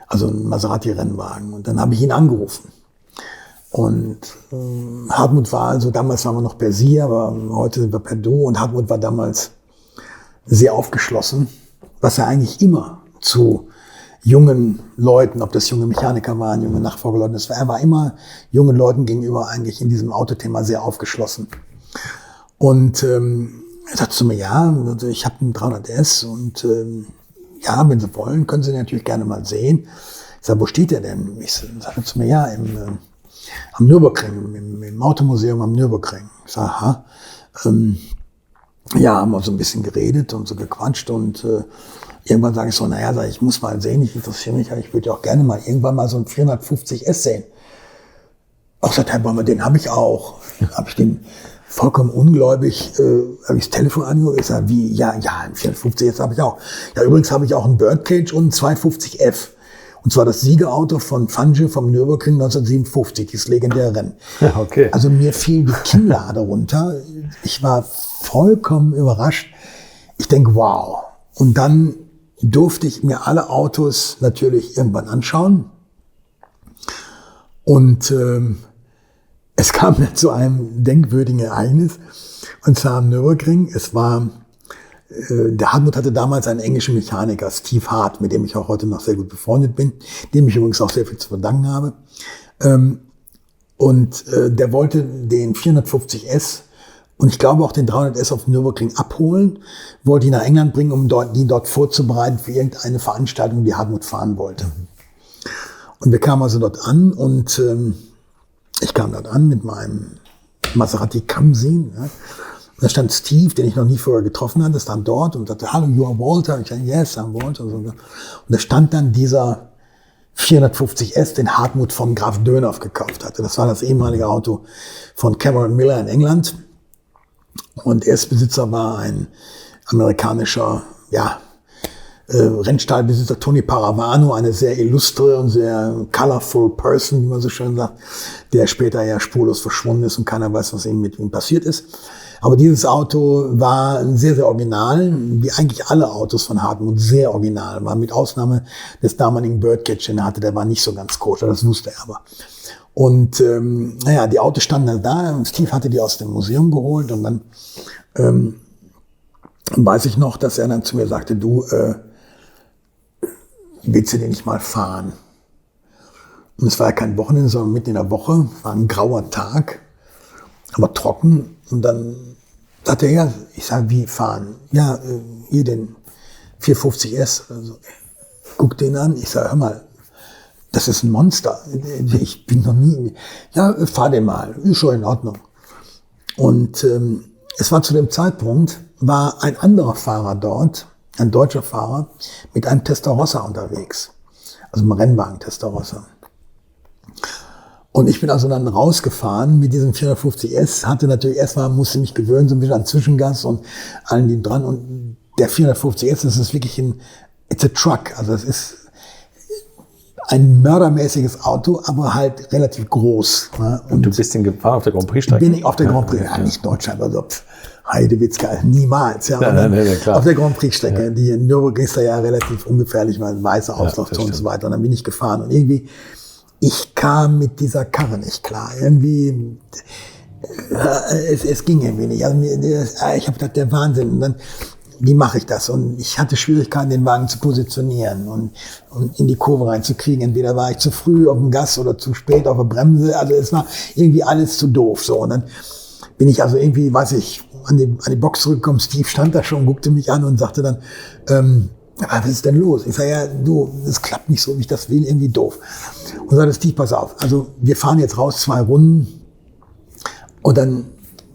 Also einen Maserati-Rennwagen. Und dann habe ich ihn angerufen. Und Hartmut war, also damals waren wir noch per Sie, aber heute sind wir per Du. Und Hartmut war damals sehr aufgeschlossen, was er eigentlich immer zu jungen Leuten, ob das junge Mechaniker waren, junge Nachfolgerleute, er war immer jungen Leuten gegenüber eigentlich in diesem Autothema sehr aufgeschlossen. Und er sagte zu mir, ja, ich habe einen 300S und ja, wenn Sie wollen, können Sie den natürlich gerne mal sehen. Ich sage, wo steht der denn? Ich sagte zu mir, ja, am Nürburgring, im Automuseum am Nürburgring. Ich sage, aha. Ja, haben wir so ein bisschen geredet und so gequatscht und irgendwann sage ich so, naja, ich muss mal sehen, ich interessiere mich, ich würde ja auch gerne mal irgendwann mal so einen 450S sehen. Auch sagt Herr Bäumer, den habe ich auch. Habe ich den vollkommen ungläubig, habe ich das Telefon angeguckt, ich sage, wie, ja, einen 450S habe ich auch. Ja, übrigens habe ich auch einen Birdcage und einen 250F. Und zwar das Siegerauto von Fangio vom Nürburgring 1957, dieses legendäre Rennen. Ja, okay. Also mir fiel die Kinnlade runter. Ich war vollkommen überrascht. Ich denke, wow. Und dann durfte ich mir alle Autos natürlich irgendwann anschauen. Und es kam dann zu einem denkwürdigen Ereignis. Und zwar am Nürburgring. Es war, der Hartmut hatte damals einen englischen Mechaniker, Steve Hart, mit dem ich auch heute noch sehr gut befreundet bin, dem ich übrigens auch sehr viel zu verdanken habe. Und der wollte den 450S und ich glaube auch den 300S auf dem Nürburgring abholen, wollte ihn nach England bringen, um ihn dort vorzubereiten für irgendeine Veranstaltung, die Hartmut fahren wollte. Und wir kamen also dort an und ich kam dort an mit meinem Maserati Kamsin. Ja. Und da stand Steve, den ich noch nie vorher getroffen hatte, stand dort und sagte, hallo, you are Walter. Ich sagte, yes, I'm Walter. Und da stand dann dieser 450S, den Hartmut von Graf Dönhoff gekauft hatte. Das war das ehemalige Auto von Cameron Miller in England. Und Erstbesitzer war ein amerikanischer, ja, Rennstallbesitzer Tony Paravano, eine sehr illustre und sehr colorful person, wie man so schön sagt, der später ja spurlos verschwunden ist und keiner weiß, was mit ihm passiert ist. Aber dieses Auto war sehr, sehr original, wie eigentlich alle Autos von Hartmut sehr original war, mit Ausnahme des damaligen Birdcage, den er hatte, der war nicht so ganz koscher, das wusste er aber. Und naja, die Autos standen da und Steve hatte die aus dem Museum geholt und dann weiß ich noch, dass er dann zu mir sagte, du, willst du den nicht mal fahren? Und es war ja kein Wochenende, sondern mitten in der Woche, war ein grauer Tag, aber trocken. Und dann sagte er, ja, ich sage, wie fahren? Ja, hier den 450S. Also, guck den an. Ich sage, hör mal, das ist ein Monster. Ich bin noch nie, ja, fahr den mal, ist schon in Ordnung. Und es war zu dem Zeitpunkt, war ein anderer Fahrer dort, ein deutscher Fahrer, mit einem Testarossa unterwegs. Also einem Rennwagen Testarossa. Und ich bin also dann rausgefahren mit diesem 450S, hatte natürlich erstmal, musste mich gewöhnen, so ein bisschen an Zwischengas und allen die dran. Und der 450S, das ist wirklich it's a truck. Also es ist ein mördermäßiges Auto, aber halt relativ groß. Ne? Und du bist den gefahren auf der Grand Prix-Strecke? Bin ich auf der Grand Prix, ja, nicht Deutschland, also Heidewitzka, niemals. Ja, klar. Auf der Grand Prix-Strecke, ja. Die in Nürburgring ist ja relativ ungefährlich, weil weiße Auslaufzone und so weiter. Und dann bin ich gefahren und irgendwie, ich kam mit dieser Karre nicht klar. Irgendwie, es ging irgendwie nicht. Also, ich habe gedacht, der Wahnsinn. Und dann, wie mache ich das? Und ich hatte Schwierigkeiten, den Wagen zu positionieren und in die Kurve reinzukriegen. Entweder war ich zu früh auf dem Gas oder zu spät auf der Bremse. Also es war irgendwie alles zu doof. So. Und dann bin ich also irgendwie, weiß ich, an die Box zurückgekommen. Steve stand da schon, guckte mich an und sagte dann, was ist denn los? Ich sage, ja, du, das klappt nicht so, wie ich das will, irgendwie doof. Und sagte Steve, pass auf, also wir fahren jetzt raus 2 Runden und dann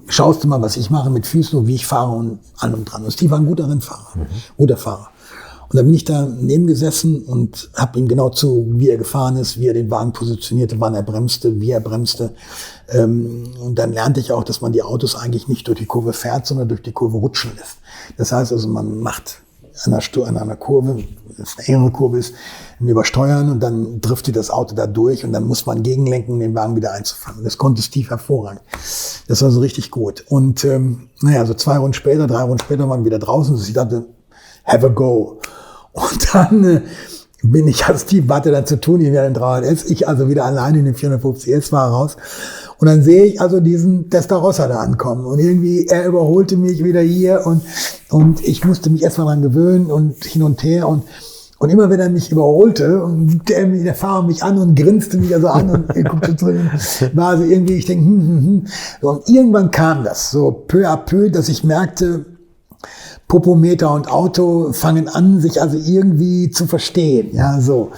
schaust du mal, was ich mache mit Füßen und wie ich fahre und allem dran. Und Steve war ein guter Rennfahrer, guter Fahrer. Und Und dann bin ich da neben gesessen und habe ihm genau zu, wie er gefahren ist, wie er den Wagen positionierte, wann er bremste, wie er bremste. Und dann lernte ich auch, dass man die Autos eigentlich nicht durch die Kurve fährt, sondern durch die Kurve rutschen lässt. Das heißt also, man macht an einer Kurve, wenn es eine engere Kurve ist, ein Übersteuern und dann driftet das Auto da durch und dann muss man gegenlenken, um den Wagen wieder einzufangen. Das konnte Steve hervorragend. Das war so richtig gut. Und so 2 Runden später, 3 Runden später waren wir wieder draußen. Ich dachte, have a go. Und dann Steve hatte dann zu tun, hier wieder den 300S, ich also wieder alleine in den 450S war raus. Und dann sehe ich also diesen Testarossa da ankommen. Und irgendwie, er überholte mich wieder hier und ich musste mich erstmal dran gewöhnen und hin und her. Und immer wenn er mich überholte, und der Fahrer mich an und grinste mich also an und er guckte zurück, war also irgendwie, ich denke, Und irgendwann kam das so peu à peu, dass ich merkte, Popometer und Auto fangen an, sich also irgendwie zu verstehen. Ja, so.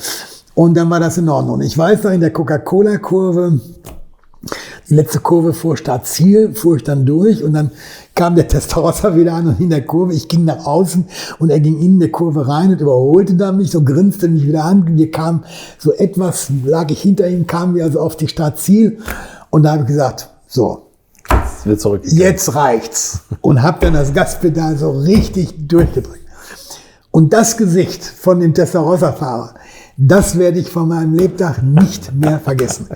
Und dann war das in Ordnung. Ich weiß noch, in der Coca-Cola-Kurve, die letzte Kurve vor Start-Ziel, fuhr ich dann durch und dann kam der Testarossa wieder an und in der Kurve, ich ging nach außen und er ging in der Kurve rein und überholte dann mich, so grinste mich wieder an. Wir kamen so etwas, lag ich hinter ihm, kamen wir also auf die Start-Ziel und da habe ich gesagt, so, jetzt reicht's. Und habe dann das Gaspedal so richtig durchgedrückt. Und das Gesicht von dem Testarossa-Fahrer, das werde ich von meinem Lebtag nicht mehr vergessen.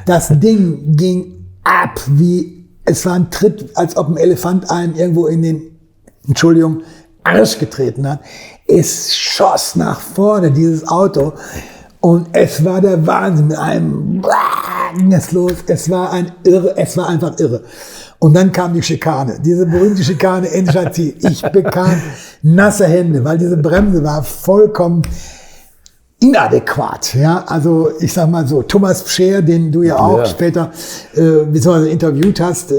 Das Ding ging ab es war ein Tritt, als ob ein Elefant einen irgendwo in den, Arsch getreten hat. Es schoss nach vorne, dieses Auto. Und es war der Wahnsinn. Mit einem ging es los. Es war einfach irre. Und dann kam die Schikane, diese berühmte Schikane in Chantilly. Ich bekam nasse Hände, weil diese Bremse war vollkommen inadäquat. Ja, also ich sag mal so, Thomas Pscher, den du ja auch später beziehungsweise interviewt hast,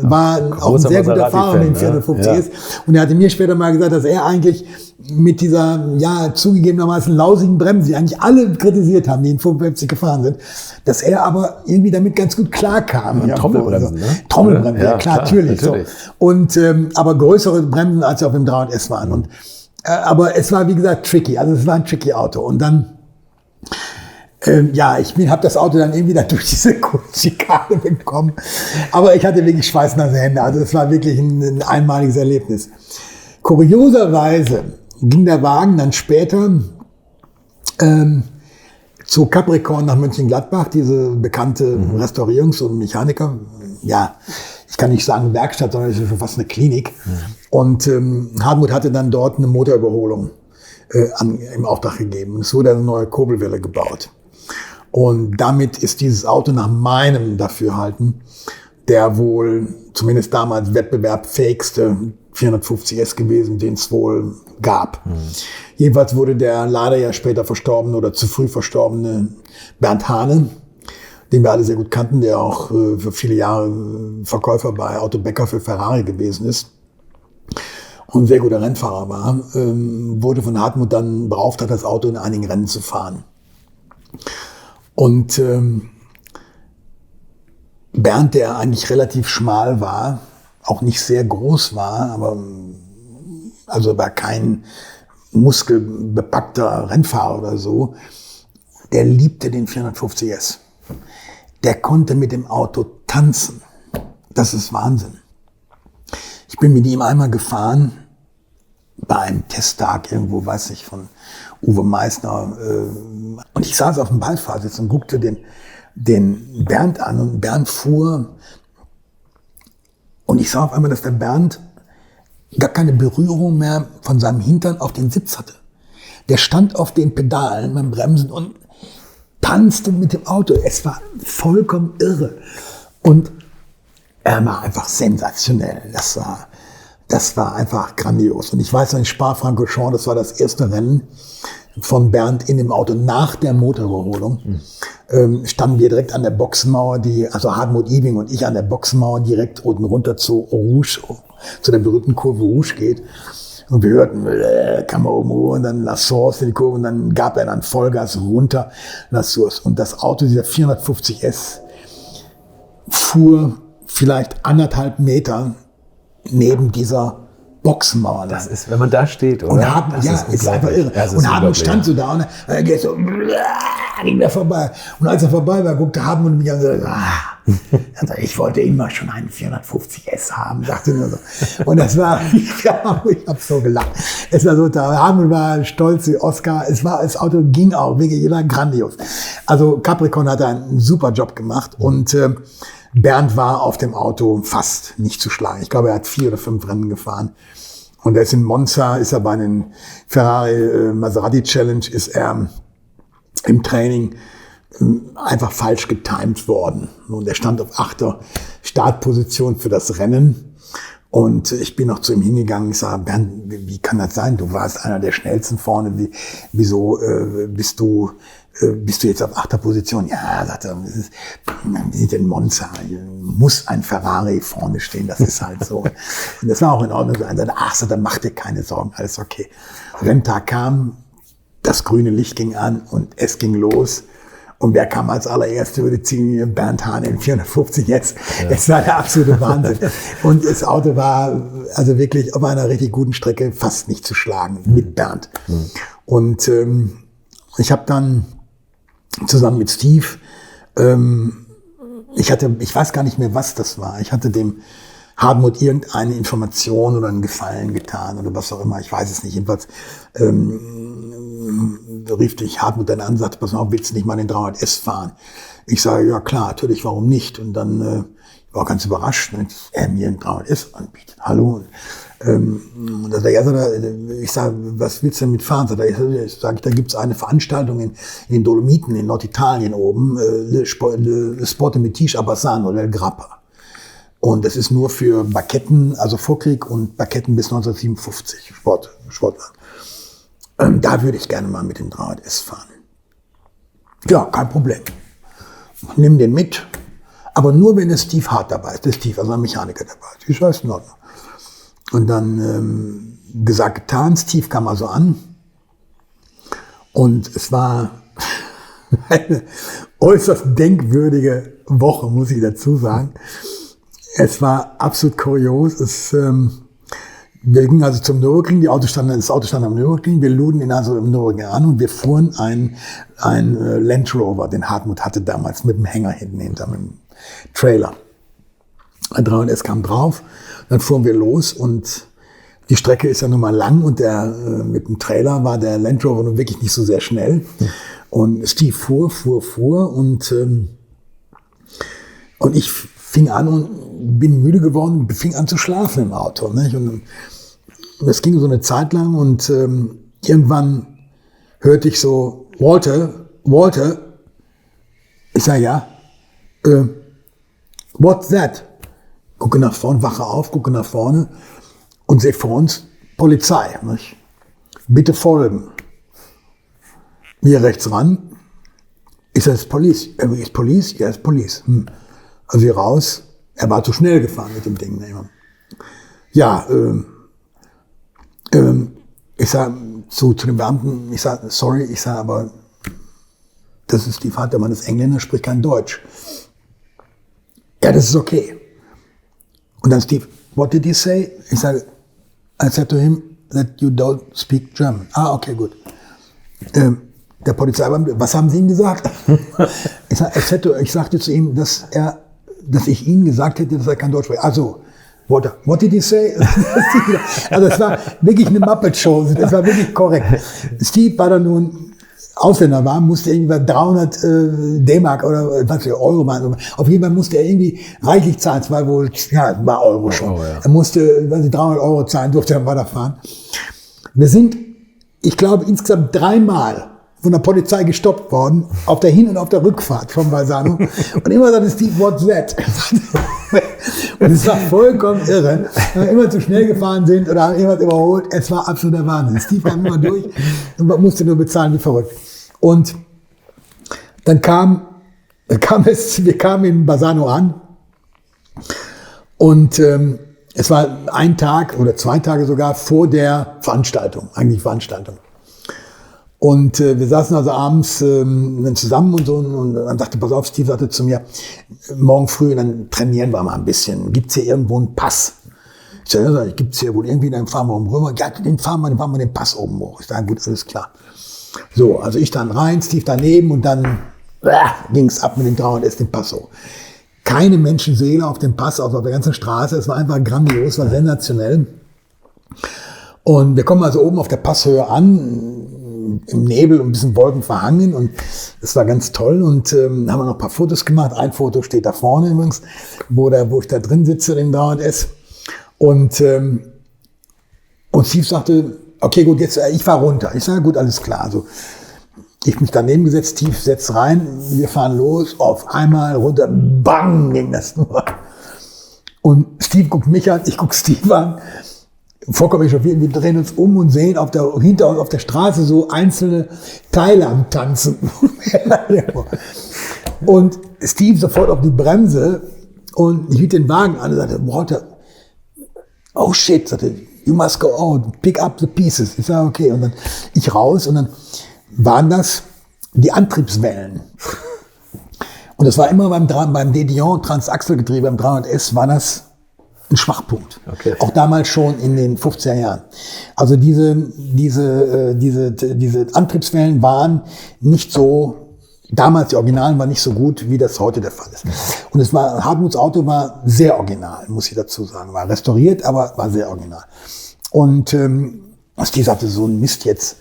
war auch ein sehr guter Fahrer mit dem 450 S. Und er hatte mir später mal gesagt, dass er eigentlich mit dieser, zugegebenermaßen lausigen Bremse, die eigentlich alle kritisiert haben, die in 55 gefahren sind, dass er aber irgendwie damit ganz gut klarkam. Trommelbremsen, ne? Trommelbremsen, ja klar, natürlich. So. Und, aber größere Bremsen, als sie auf dem 300S waren. Und aber es war, wie gesagt, tricky. Also es war ein tricky Auto. Und dann, ich habe das Auto dann irgendwie durch diese Schikane bekommen. Aber ich hatte wirklich schweißnasse Hände. Also es war wirklich ein einmaliges Erlebnis. Kurioserweise ging der Wagen dann später zu Capricorn nach Mönchengladbach, diese bekannte Restaurierungs- und Mechaniker. Ja, ich kann nicht sagen Werkstatt, sondern es ist schon fast eine Klinik. Und Hartmut hatte dann dort eine Motorüberholung im Auftrag gegeben. Und es wurde eine neue Kurbelwelle gebaut. Und damit ist dieses Auto nach meinem Dafürhalten der wohl, zumindest damals, wettbewerbsfähigste 450S gewesen, den es wohl gab. Jedenfalls wurde der leider ja später verstorbene oder zu früh verstorbene Bernd Hane, den wir alle sehr gut kannten, der auch für viele Jahre Verkäufer bei Otto Becker für Ferrari gewesen ist und ein sehr guter Rennfahrer war, wurde von Hartmut dann beauftragt, das Auto in einigen Rennen zu fahren. Und Bernd, der eigentlich relativ schmal war, auch nicht sehr groß war, aber also war kein muskelbepackter Rennfahrer oder so, der liebte den 450S. Der konnte mit dem Auto tanzen. Das ist Wahnsinn. Ich bin mit ihm einmal gefahren, bei einem Testtag irgendwo, weiß ich, von Uwe Meissner. Und ich saß auf dem Beifahrersitz und guckte den Bernd an und Bernd fuhr. Und ich sah auf einmal, dass der Bernd gar keine Berührung mehr von seinem Hintern auf den Sitz hatte. Der stand auf den Pedalen beim Bremsen und tanzte mit dem Auto. Es war vollkommen irre. Und er war einfach sensationell. Das war einfach grandios. Und ich weiß noch, in Spa-Francorchamps, das war das erste Rennen von Bernd in dem Auto nach der Motorüberholung. Standen wir direkt an der Boxenmauer, also Hartmut Ewing und ich an der Boxenmauer direkt unten runter zu Rouge, zu der berühmten Kurve Rouge geht. Und wir hörten, kam man oben hoch und dann La Source in die Kurve und dann gab er dann Vollgas runter, La Source. Und das Auto, dieser 450S, fuhr vielleicht 1,5 Meter neben dieser Boxenmauer. Das ist, wenn man da steht, oder? Und Hartmut, das ist einfach irre. Und Hartmut stand so da und er geht so, ging da vorbei. Und als er vorbei war, guckte Hartmut mich an und sagte, ich wollte immer schon einen 450S haben, sagte nur so. Und das war, ich habe so gelacht. Es war so, Hartmut war stolz wie Oscar. Das Auto ging auch, wirklich, war grandios. Also Capricorn hat einen super Job gemacht und Bernd war auf dem Auto fast nicht zu schlagen. Ich glaube, er hat 4 oder 5 Rennen gefahren. Und er ist in Monza, ist er bei den Ferrari Maserati Challenge, ist er im Training einfach falsch getimed worden. Und er stand auf 8. Startposition für das Rennen. Und ich bin noch zu ihm hingegangen. Ich sage, Bernd, wie kann das sein? Du warst einer der schnellsten vorne. Wieso bist du jetzt auf 8. Position? Ja, sagt er, wir sind in Monza. Muss ein Ferrari vorne stehen. Das ist halt so. Und das war auch in Ordnung. Er sagte, ach, dann mach dir keine Sorgen. Alles okay. Renntag kam, das grüne Licht ging an und es ging los. Und wer kam als allererste über die Ziellinie? Bernd Hahn in 450 jetzt. Ja. Es war der absolute Wahnsinn. Und das Auto war also wirklich auf einer richtig guten Strecke fast nicht zu schlagen mit Bernd. Mhm. Und ich habe dann zusammen mit Steve, ich weiß gar nicht mehr, was das war. Ich hatte dem Hartmut irgendeine Information oder einen Gefallen getan oder was auch immer. Ich weiß es nicht. Jedenfalls rief dich Hartmut dann an, sagte, pass mal, willst du nicht mal den 300S fahren? Ich sage, ja klar, natürlich, warum nicht? Und dann war ganz überrascht, dass er mir einen 300S anbietet. Hallo. Und da ich sage, was willst du denn mitfahren? Ich sage, da gibt's eine Veranstaltung in den Dolomiten in Norditalien oben, Le Sport de Tige a Bassano, del Grappa. Und das ist nur für Baketten, also Vorkrieg und Baketten bis 1957, Sportler. Da würde ich gerne mal mit dem 300S fahren. Ja, kein Problem. Nimm den mit, aber nur wenn der Steve Hart dabei ist. Der Steve, also ein Mechaniker dabei ist. Ich weiß, in Ordnung. Und dann gesagt, getan, Steve kam also an und es war eine äußerst denkwürdige Woche, muss ich dazu sagen. Es war absolut kurios. Wir gingen also zum Nürburgring, das Auto stand am Nürburgring, wir luden ihn also im Nürburgring an und wir fuhren ein Land Rover, den Hartmut hatte damals, mit dem Hänger hinten hinter dem Trailer. Ein 300S kam drauf, dann fuhren wir los und die Strecke ist ja nun mal lang und mit dem Trailer war der Land Rover nun wirklich nicht so sehr schnell. Und Steve fuhr und ich fing an und bin müde geworden und fing an zu schlafen im Auto. Nicht? Und das ging so eine Zeit lang und irgendwann hörte ich so, Walter, ich sage, ja, what's that? Gucke nach vorne, wache auf, gucke nach vorne und sehe vor uns Polizei. Nicht? Bitte folgen. Wir rechts ran. Ist das Police? Ist Police? Ja, ist Police. Also hier raus. Er war zu schnell gefahren mit dem Ding. Ja, ich sage zu dem Beamten, ich sage, sorry, ich sage, aber das ist die Fahrt, der Mann ist Engländer, spricht kein Deutsch. Ja, das ist okay. Und dann Steve, what did he say? Ich sage, I said to him that you don't speak German. Ah, okay, gut. Der Polizeibeamte, was haben Sie ihm gesagt? Ich sagte zu ihm, dass ich ihm gesagt hätte, dass er kein Deutsch spricht. Also, what did he say? Also, es war wirklich eine Muppet-Show. Das war wirklich korrekt. Steve war dann nun Ausländer war, musste irgendwie 300 D-Mark oder was für Euro machen. Auf jeden Fall musste er irgendwie reichlich zahlen. Es war wohl, ja, war Euro schon. Oh, ja. Er musste 300 Euro zahlen, durfte dann weiterfahren. Wir sind, ich glaube, insgesamt 3-mal von der Polizei gestoppt worden, auf der Hin- und auf der Rückfahrt von Bassano. Und immer sagte Steve, what's that? Und es war vollkommen irre, wenn wir immer zu schnell gefahren sind oder haben irgendwas überholt. Es war absoluter Wahnsinn. Steve kam immer durch und man musste nur bezahlen wie verrückt. Und dann wir kamen in Bassano an und es war ein Tag oder 2 Tage sogar vor der Veranstaltung, eigentlich Veranstaltung. Und wir saßen also abends dann zusammen und so und dann sagte, pass auf, Steve sagte zu mir, morgen früh, dann trainieren wir mal ein bisschen. Gibt's hier irgendwo einen Pass? Ich sage, gibt es hier wohl irgendwie, dann fahren wir oben rüber. Ja, den fahren wir den Pass oben hoch. Ich sage, gut, alles klar. So, also ich dann rein, Steve daneben und dann ging es ab mit dem 300S den Pass hoch. Keine Menschenseele auf dem Pass, also auf der ganzen Straße. Es war einfach grandios, war sensationell. Und wir kommen also oben auf der Passhöhe an, im Nebel und ein bisschen Wolken verhangen und das war ganz toll und haben wir noch ein paar Fotos gemacht. Ein Foto steht da vorne übrigens, wo ich da drin sitze, in dem 300S. Und Steve sagte, okay, gut, jetzt ich fahr runter. Ich sage, gut, alles klar. Also ich mich daneben gesetzt, Steve setzt rein, wir fahren los, auf einmal runter, bang, ging das nur. Und Steve guckt mich an, ich guck Steve an. Vollkommen echauffiert, wir drehen uns um und sehen hinter uns auf der Straße so einzelne Teile am Tanzen. Und Steve sofort auf die Bremse und hielt den Wagen an und sagte, Walter, oh shit, sagte, you must go out, pick up the pieces. Ich sage, okay. Und dann ich raus und dann waren das die Antriebswellen. Und das war immer beim De Dion Transaxelgetriebe, beim 300S war das ein Schwachpunkt. Okay. Auch damals schon in den 50er Jahren. Also diese Antriebswellen waren nicht so, damals die Originalen waren nicht so gut, wie das heute der Fall ist. Und Hartmuts Auto war sehr original, muss ich dazu sagen. War restauriert, aber war sehr original. Und Steve sagte, so ein Mist jetzt,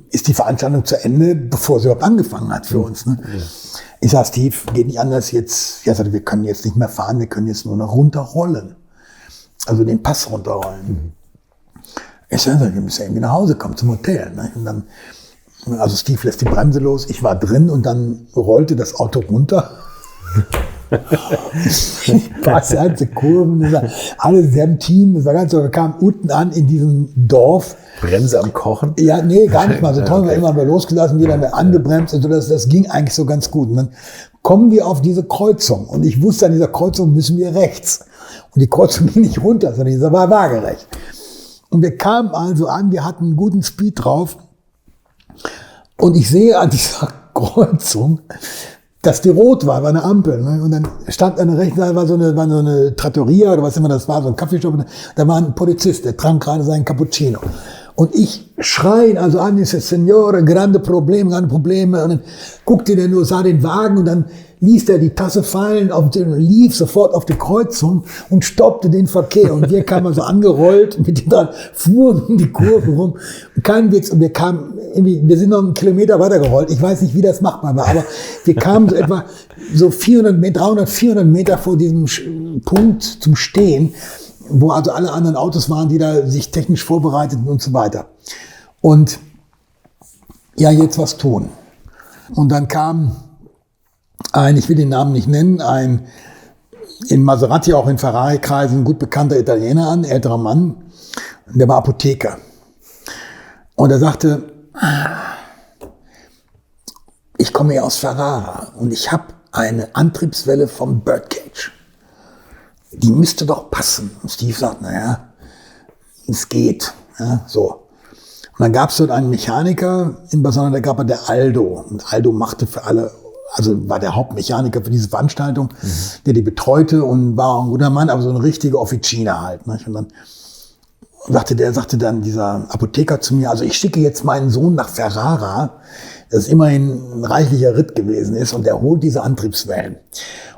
ist die Veranstaltung zu Ende, bevor sie überhaupt angefangen hat für uns. Ne? Ja. Ich sag, Steve, geht nicht anders jetzt. Er sagte, wir können jetzt nicht mehr fahren, wir können jetzt nur noch runterrollen. Also den Pass runterrollen. Ich sage, wir müssen irgendwie nach Hause kommen, zum Hotel. Ne? Und dann, also Steve lässt die Bremse los, ich war drin und dann rollte das Auto runter. Ich passe ganze Kurven, alle sehr im Team. Das war ganz so, wir kamen unten an in diesem Dorf. Bremse am Kochen? Ja, nee, gar nicht mal. So toll, wir immer losgelassen, jeder mehr angebremst. Also das ging eigentlich so ganz gut. Und dann kommen wir auf diese Kreuzung. Und ich wusste, an dieser Kreuzung müssen wir rechts. Und die Kreuzung ging nicht runter, sondern dieser war waagerecht. Und wir kamen also an, wir hatten einen guten Speed drauf. Und ich sehe an dieser Kreuzung, dass die rot war eine Ampel. Ne? Und dann stand an der rechten Seite war so eine Trattoria oder was immer das war, so ein Kaffeeshop. Da war ein Polizist, der trank gerade seinen Cappuccino. Und ich schreie ihn also an, ich sage, Signore, grande Probleme. Und dann guckte der nur, sah den Wagen und dann ließ er die Tasse fallen, lief sofort auf die Kreuzung und stoppte den Verkehr. Und wir kamen also angerollt, mit dem dann fuhren um die Kurve rum. Und kein Witz. Und wir sind noch einen Kilometer weitergerollt. Ich weiß nicht, wie das machbar war, aber wir kamen so etwa so 300, 400 Meter vor diesem Punkt zum Stehen, wo also alle anderen Autos waren, die da sich technisch vorbereiteten und so weiter. Und ja, jetzt was tun. Und dann kam ich will den Namen nicht nennen, ein in Maserati, auch in Ferrari-Kreisen gut bekannter Italiener an, älterer Mann, der war Apotheker. Und er sagte, ich komme hier aus Ferrara und ich habe eine Antriebswelle vom Birdcage. Die müsste doch passen. Und Steve sagt, naja, es geht. Ja, so. Und dann gab es dort einen Mechaniker in Barcelona, der gab der Aldo. Und Aldo machte für alle, also war der Hauptmechaniker für diese Veranstaltung, der die betreute und war auch ein guter Mann, aber so eine richtige Officina halt. Ne? Und dann sagte dann dieser Apotheker zu mir, also ich schicke jetzt meinen Sohn nach Ferrara, das immerhin ein reichlicher Ritt gewesen ist, und der holt diese Antriebswellen.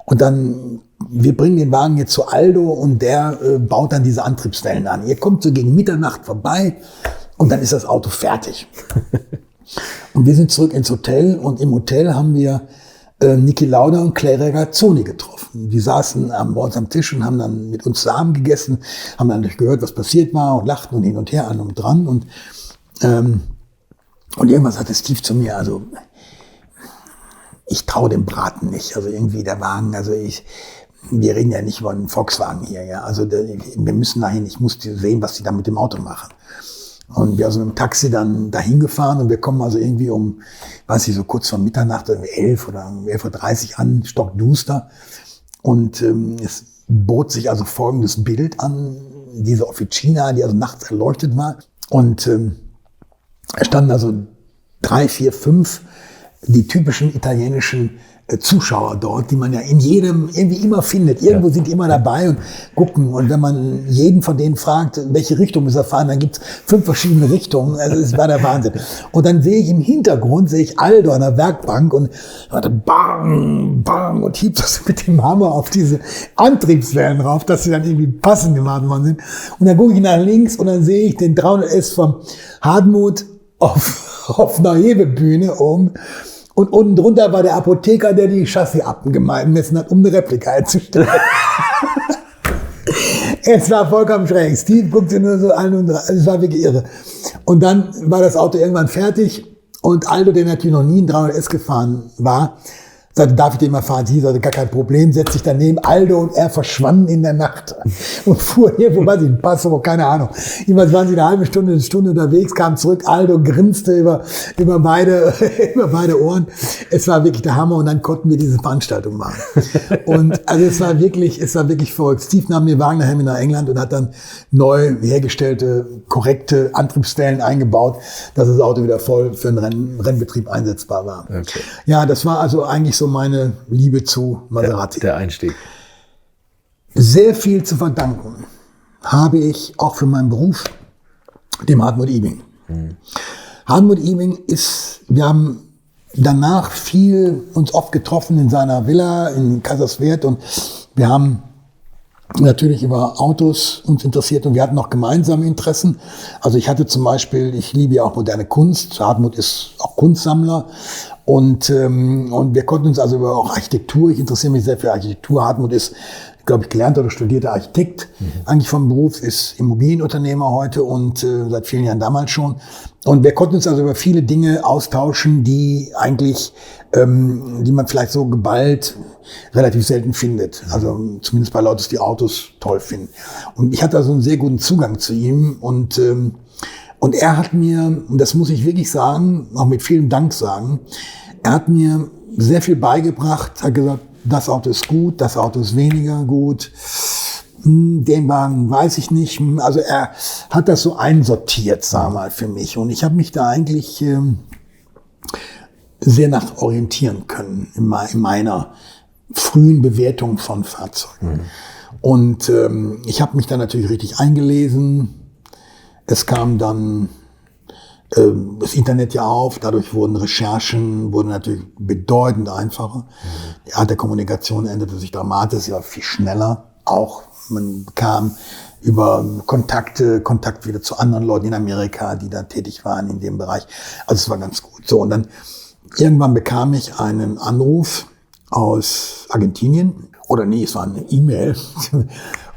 Und dann, wir bringen den Wagen jetzt zu Aldo und der baut dann diese Antriebswellen an. Ihr kommt so gegen Mitternacht vorbei und dann ist das Auto fertig. Und wir sind zurück ins Hotel und im Hotel haben wir Niki Lauda und Claire Regazzoni getroffen. Die saßen bei uns am Tisch und haben dann mit uns zusammen gegessen, haben dann gehört, was passiert war und lachten und hin und her, an und dran. Und irgendwann sagte Steve zu mir, also ich traue dem Braten nicht. Also irgendwie der Wagen, wir reden ja nicht über einen Volkswagen hier, ja. Also wir müssen dahin, ich muss sehen, was die da mit dem Auto machen. Und wir also mit dem Taxi dann dahin gefahren und wir kommen also irgendwie so kurz vor Mitternacht, 11 oder 11:30 Uhr an, stockduster. Und es bot sich also folgendes Bild an, diese Officina, die also nachts erleuchtet war. Und es standen also 3, 4, 5 die typischen italienischen Zuschauer dort, die man ja in jedem irgendwie immer findet. Irgendwo sind die immer dabei und gucken. Und wenn man jeden von denen fragt, in welche Richtung ist er fahren, dann gibt's 5 verschiedene Richtungen. Also es war der Wahnsinn. Und dann sehe ich im Hintergrund, Aldo an der Werkbank und bang, bang und hiebt das mit dem Hammer auf diese Antriebswellen rauf, dass sie dann irgendwie passend gemacht worden sind. Und dann gucke ich nach links und dann sehe ich den 300S vom Hartmut auf einer Hebebühne oben. Und unten drunter war der Apotheker, der die Chassisabten gemessen hat, um eine Replika herzustellen. Es war vollkommen schräg. Steve guckte nur so an und es war wirklich irre. Und dann war das Auto irgendwann fertig und Aldo, der natürlich noch nie ein 300S gefahren war, sagte, darf ich den mal fahren? Sie sagte, gar kein Problem, setzt sich daneben. Aldo und er verschwanden in der Nacht und fuhren hier vorbei, den Passo, keine Ahnung. Jedenfalls waren sie eine halbe Stunde, unterwegs, kamen zurück. Aldo grinste über beide Ohren. Es war wirklich der Hammer und dann konnten wir diese Veranstaltung machen. Und also es war wirklich verrückt. Steve nahm den Wagen nachher mit nach England und hat dann neu hergestellte, korrekte Antriebsstellen eingebaut, dass das Auto wieder voll für einen Rennbetrieb einsetzbar war. Okay. Ja, das war also eigentlich so meine Liebe zu Maserati. Der Einstieg. Sehr viel zu verdanken habe ich auch für meinen Beruf dem Hartmut Ewing. Hartmut Ewing wir haben danach uns oft getroffen in seiner Villa in Kaiserswerth und wir haben natürlich über Autos uns interessiert und wir hatten noch gemeinsame Interessen. Also ich hatte zum Beispiel, ich liebe ja auch moderne Kunst. Hartmut ist auch Kunstsammler und wir konnten uns also über auch Architektur, ich interessiere mich sehr für Architektur. Hartmut ist, glaube ich, gelernter oder studierter Architekt, eigentlich vom Beruf, ist Immobilienunternehmer heute und seit vielen Jahren damals schon. Und wir konnten uns also über viele Dinge austauschen, die eigentlich, die man vielleicht so geballt relativ selten findet. Also zumindest bei Leuten, die Autos toll finden. Und ich hatte also einen sehr guten Zugang zu ihm und er hat mir, und das muss ich wirklich sagen, auch mit vielen Dank sagen, er hat mir sehr viel beigebracht, hat gesagt, das Auto ist gut, das Auto ist weniger gut, den Wagen weiß ich nicht. Also er hat das so einsortiert, sag mal, für mich. Und ich habe mich da eigentlich sehr nach orientieren können in meiner frühen Bewertung von Fahrzeugen. Und ich habe mich da natürlich richtig eingelesen. Es kam dann das Internet ja auf, dadurch wurden Recherchen natürlich bedeutend einfacher. Die Art der Kommunikation änderte sich dramatisch, ja viel schneller auch. Man bekam über Kontakt wieder zu anderen Leuten in Amerika, die da tätig waren in dem Bereich. Also es war ganz gut. So, und dann irgendwann bekam ich einen Anruf aus Argentinien. Oder nee, es war eine E-Mail.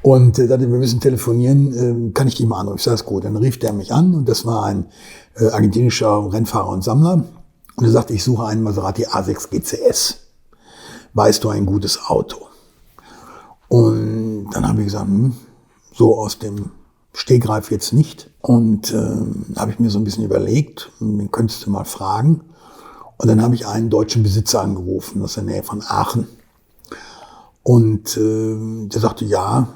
Und sagte, wir müssen telefonieren, kann ich dich mal anrufen? Ich sage, das ist gut. Dann rief der mich an und das war ein argentinischer Rennfahrer und Sammler. Und er sagte, ich suche einen Maserati A6 GCS. Weißt du, ein gutes Auto? Und dann habe ich gesagt, so aus dem Stegreif jetzt nicht. Und habe ich mir so ein bisschen überlegt, wen könntest du mal fragen? Und dann habe ich einen deutschen Besitzer angerufen, aus der Nähe von Aachen. Und der sagte, ja,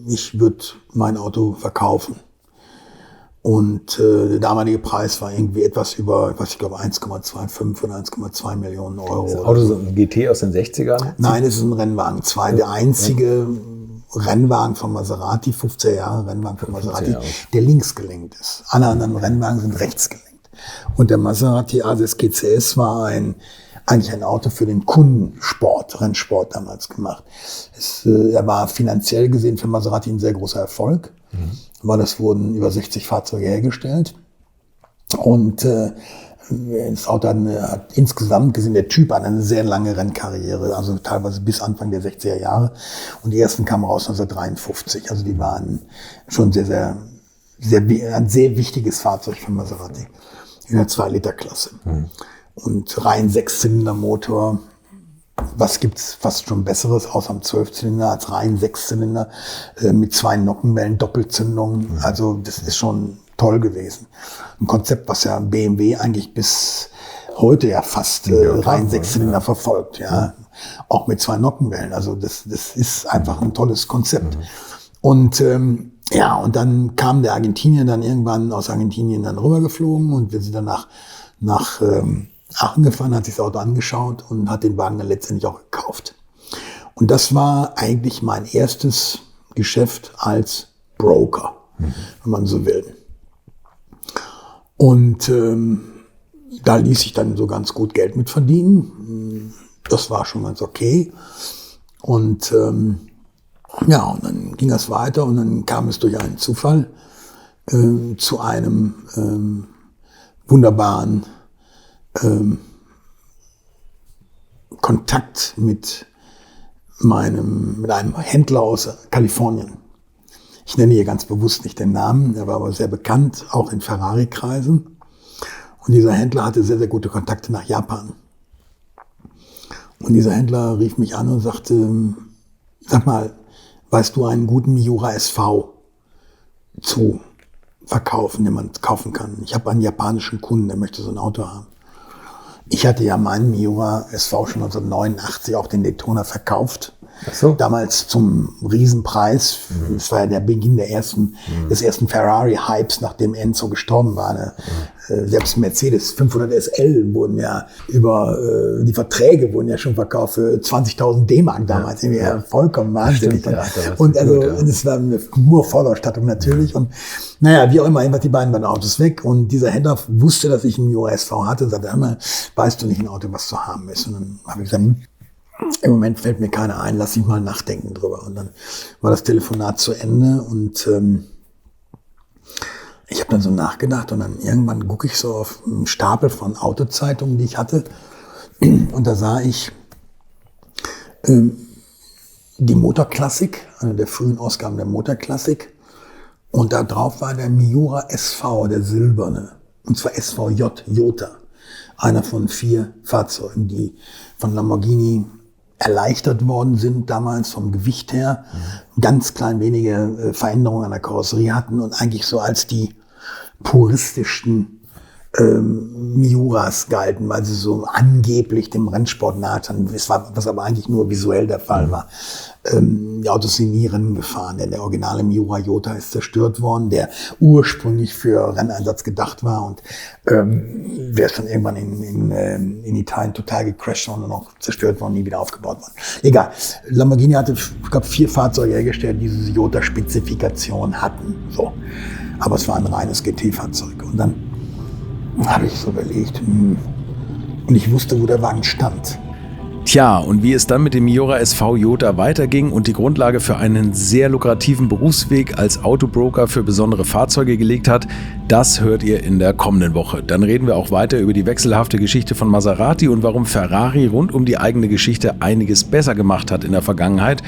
ich würde mein Auto verkaufen. Und der damalige Preis war irgendwie etwas über, ich glaube 1,25 oder 1,2 Millionen Euro. Ist das Auto so ein GT aus den 60ern? Nein, es ist ein Rennwagen 2, der einzige Rennwagen von Maserati, 15 Jahre Rennwagen von Maserati, der links gelenkt ist. Alle anderen Rennwagen sind rechts gelenkt. Und der Maserati A6 GCS war eigentlich ein Auto für den Kundensport, Rennsport damals gemacht. Er war finanziell gesehen für Maserati ein sehr großer Erfolg, weil es wurden über 60 Fahrzeuge hergestellt. Und das Auto hat insgesamt gesehen, der Typ hat eine sehr lange Rennkarriere, also teilweise bis Anfang der 60er Jahre. Und die ersten kamen raus 1953. Also die waren schon ein sehr wichtiges Fahrzeug für Maserati in der 2-Liter-Klasse. Und rein 6-Zylinder-Motor. Was gibt's fast schon Besseres, außer am 12-Zylinder, als rein 6-Zylinder mit 2 Nockenwellen, Doppelzündung. Also das ist schon toll gewesen. Ein Konzept, was ja BMW eigentlich bis heute ja fast rein 6-Zylinder verfolgt. Ja. Auch mit 2 Nockenwellen. Also das ist einfach ein tolles Konzept. Und und dann kam der Argentinier dann irgendwann aus Argentinien dann rübergeflogen und wir sind dann nach Aachen gefahren, hat sich das Auto angeschaut und hat den Wagen dann letztendlich auch gekauft. Und das war eigentlich mein erstes Geschäft als Broker, wenn man so will. Und da ließ ich dann so ganz gut Geld mit verdienen. Das war schon ganz okay. Und und dann ging das weiter und dann kam es durch einen Zufall zu einem wunderbaren Kontakt mit einem Händler aus Kalifornien. Ich nenne hier ganz bewusst nicht den Namen, er war aber sehr bekannt, auch in Ferrari-Kreisen. Und dieser Händler hatte sehr, sehr gute Kontakte nach Japan. Und dieser Händler rief mich an und sagte, sag mal, weißt du einen guten Miura SV zu verkaufen, den man kaufen kann? Ich habe einen japanischen Kunden, der möchte so ein Auto haben. Ich hatte ja meinen Miura SV schon 1989 auch den Daytona verkauft. Ach so. Damals zum Riesenpreis. Das war ja der Beginn des ersten Ferrari-Hypes, nachdem Enzo gestorben war. Selbst Mercedes 500 SL wurden ja die Verträge wurden ja schon verkauft für 20.000 D-Mark damals. Ja. Vollkommen wahnsinnig. Stimmt, ja, und es war nur Vollausstattung natürlich. Und wie auch immer, die beiden waren Autos weg. Und dieser Händler wusste, dass ich einen Miura SV hatte und sagte, weißt du nicht ein Auto, was zu haben ist? Und dann habe ich gesagt, im Moment fällt mir keiner ein, lass mich mal nachdenken drüber. Und dann war das Telefonat zu Ende und ich habe dann so nachgedacht und dann irgendwann gucke ich so auf einen Stapel von Autozeitungen, die ich hatte, und da sah ich die Motorklassik, eine der frühen Ausgaben der Motorklassik, und da drauf war der Miura SV, der silberne, und zwar SVJ, Jota, einer von 4 Fahrzeugen, die von Lamborghini erleichtert worden sind, damals vom Gewicht her, ganz klein wenige Veränderungen an der Karosserie hatten und eigentlich so als die puristischsten Miuras galten, weil sie so angeblich dem Rennsport nahten, was aber eigentlich nur visuell der Fall war. Die Autos sind nie Rennen gefahren, denn der originale Miura Jota ist zerstört worden, der ursprünglich für Renneinsatz gedacht war und der ist dann irgendwann in Italien total gecrashed und dann auch zerstört worden, nie wieder aufgebaut worden. Egal, Lamborghini hatte, ich glaube, 4 Fahrzeuge hergestellt, die diese Jota-Spezifikation hatten. So. Aber es war ein reines GT-Fahrzeug. Und dann habe ich so überlegt, und ich wusste, wo der Wagen stand. Tja, und wie es dann mit dem Miura SV Jota weiterging und die Grundlage für einen sehr lukrativen Berufsweg als Autobroker für besondere Fahrzeuge gelegt hat, das hört ihr in der kommenden Woche. Dann reden wir auch weiter über die wechselhafte Geschichte von Maserati und warum Ferrari rund um die eigene Geschichte einiges besser gemacht hat in der Vergangenheit.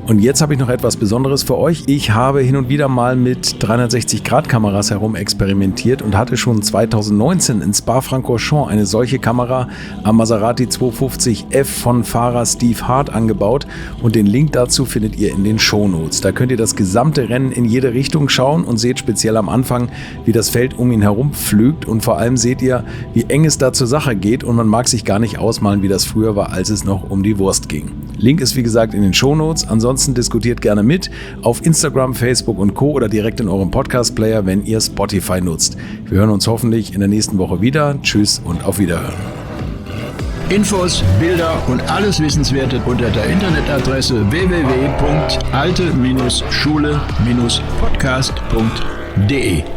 Und jetzt habe ich noch etwas Besonderes für euch. Ich habe hin und wieder mal mit 360-Grad-Kameras herum experimentiert und hatte schon 2019 in Spa-Francorchamps eine solche Kamera am Maserati 250F von Fahrer Steve Hart angebaut und den Link dazu findet ihr in den Shownotes. Da könnt ihr das gesamte Rennen in jede Richtung schauen und seht speziell am Anfang, wie das Feld um ihn herum pflügt und vor allem seht ihr, wie eng es da zur Sache geht und man mag sich gar nicht ausmalen, wie das früher war, als es noch um die Wurst ging. Link ist wie gesagt in den Shownotes. Ansonsten diskutiert gerne mit auf Instagram, Facebook und Co. oder direkt in eurem Podcast-Player, wenn ihr Spotify nutzt. Wir hören uns hoffentlich in der nächsten Woche wieder. Tschüss und auf Wiederhören. Infos, Bilder und alles Wissenswerte unter der Internetadresse www.alte-schule-podcast.de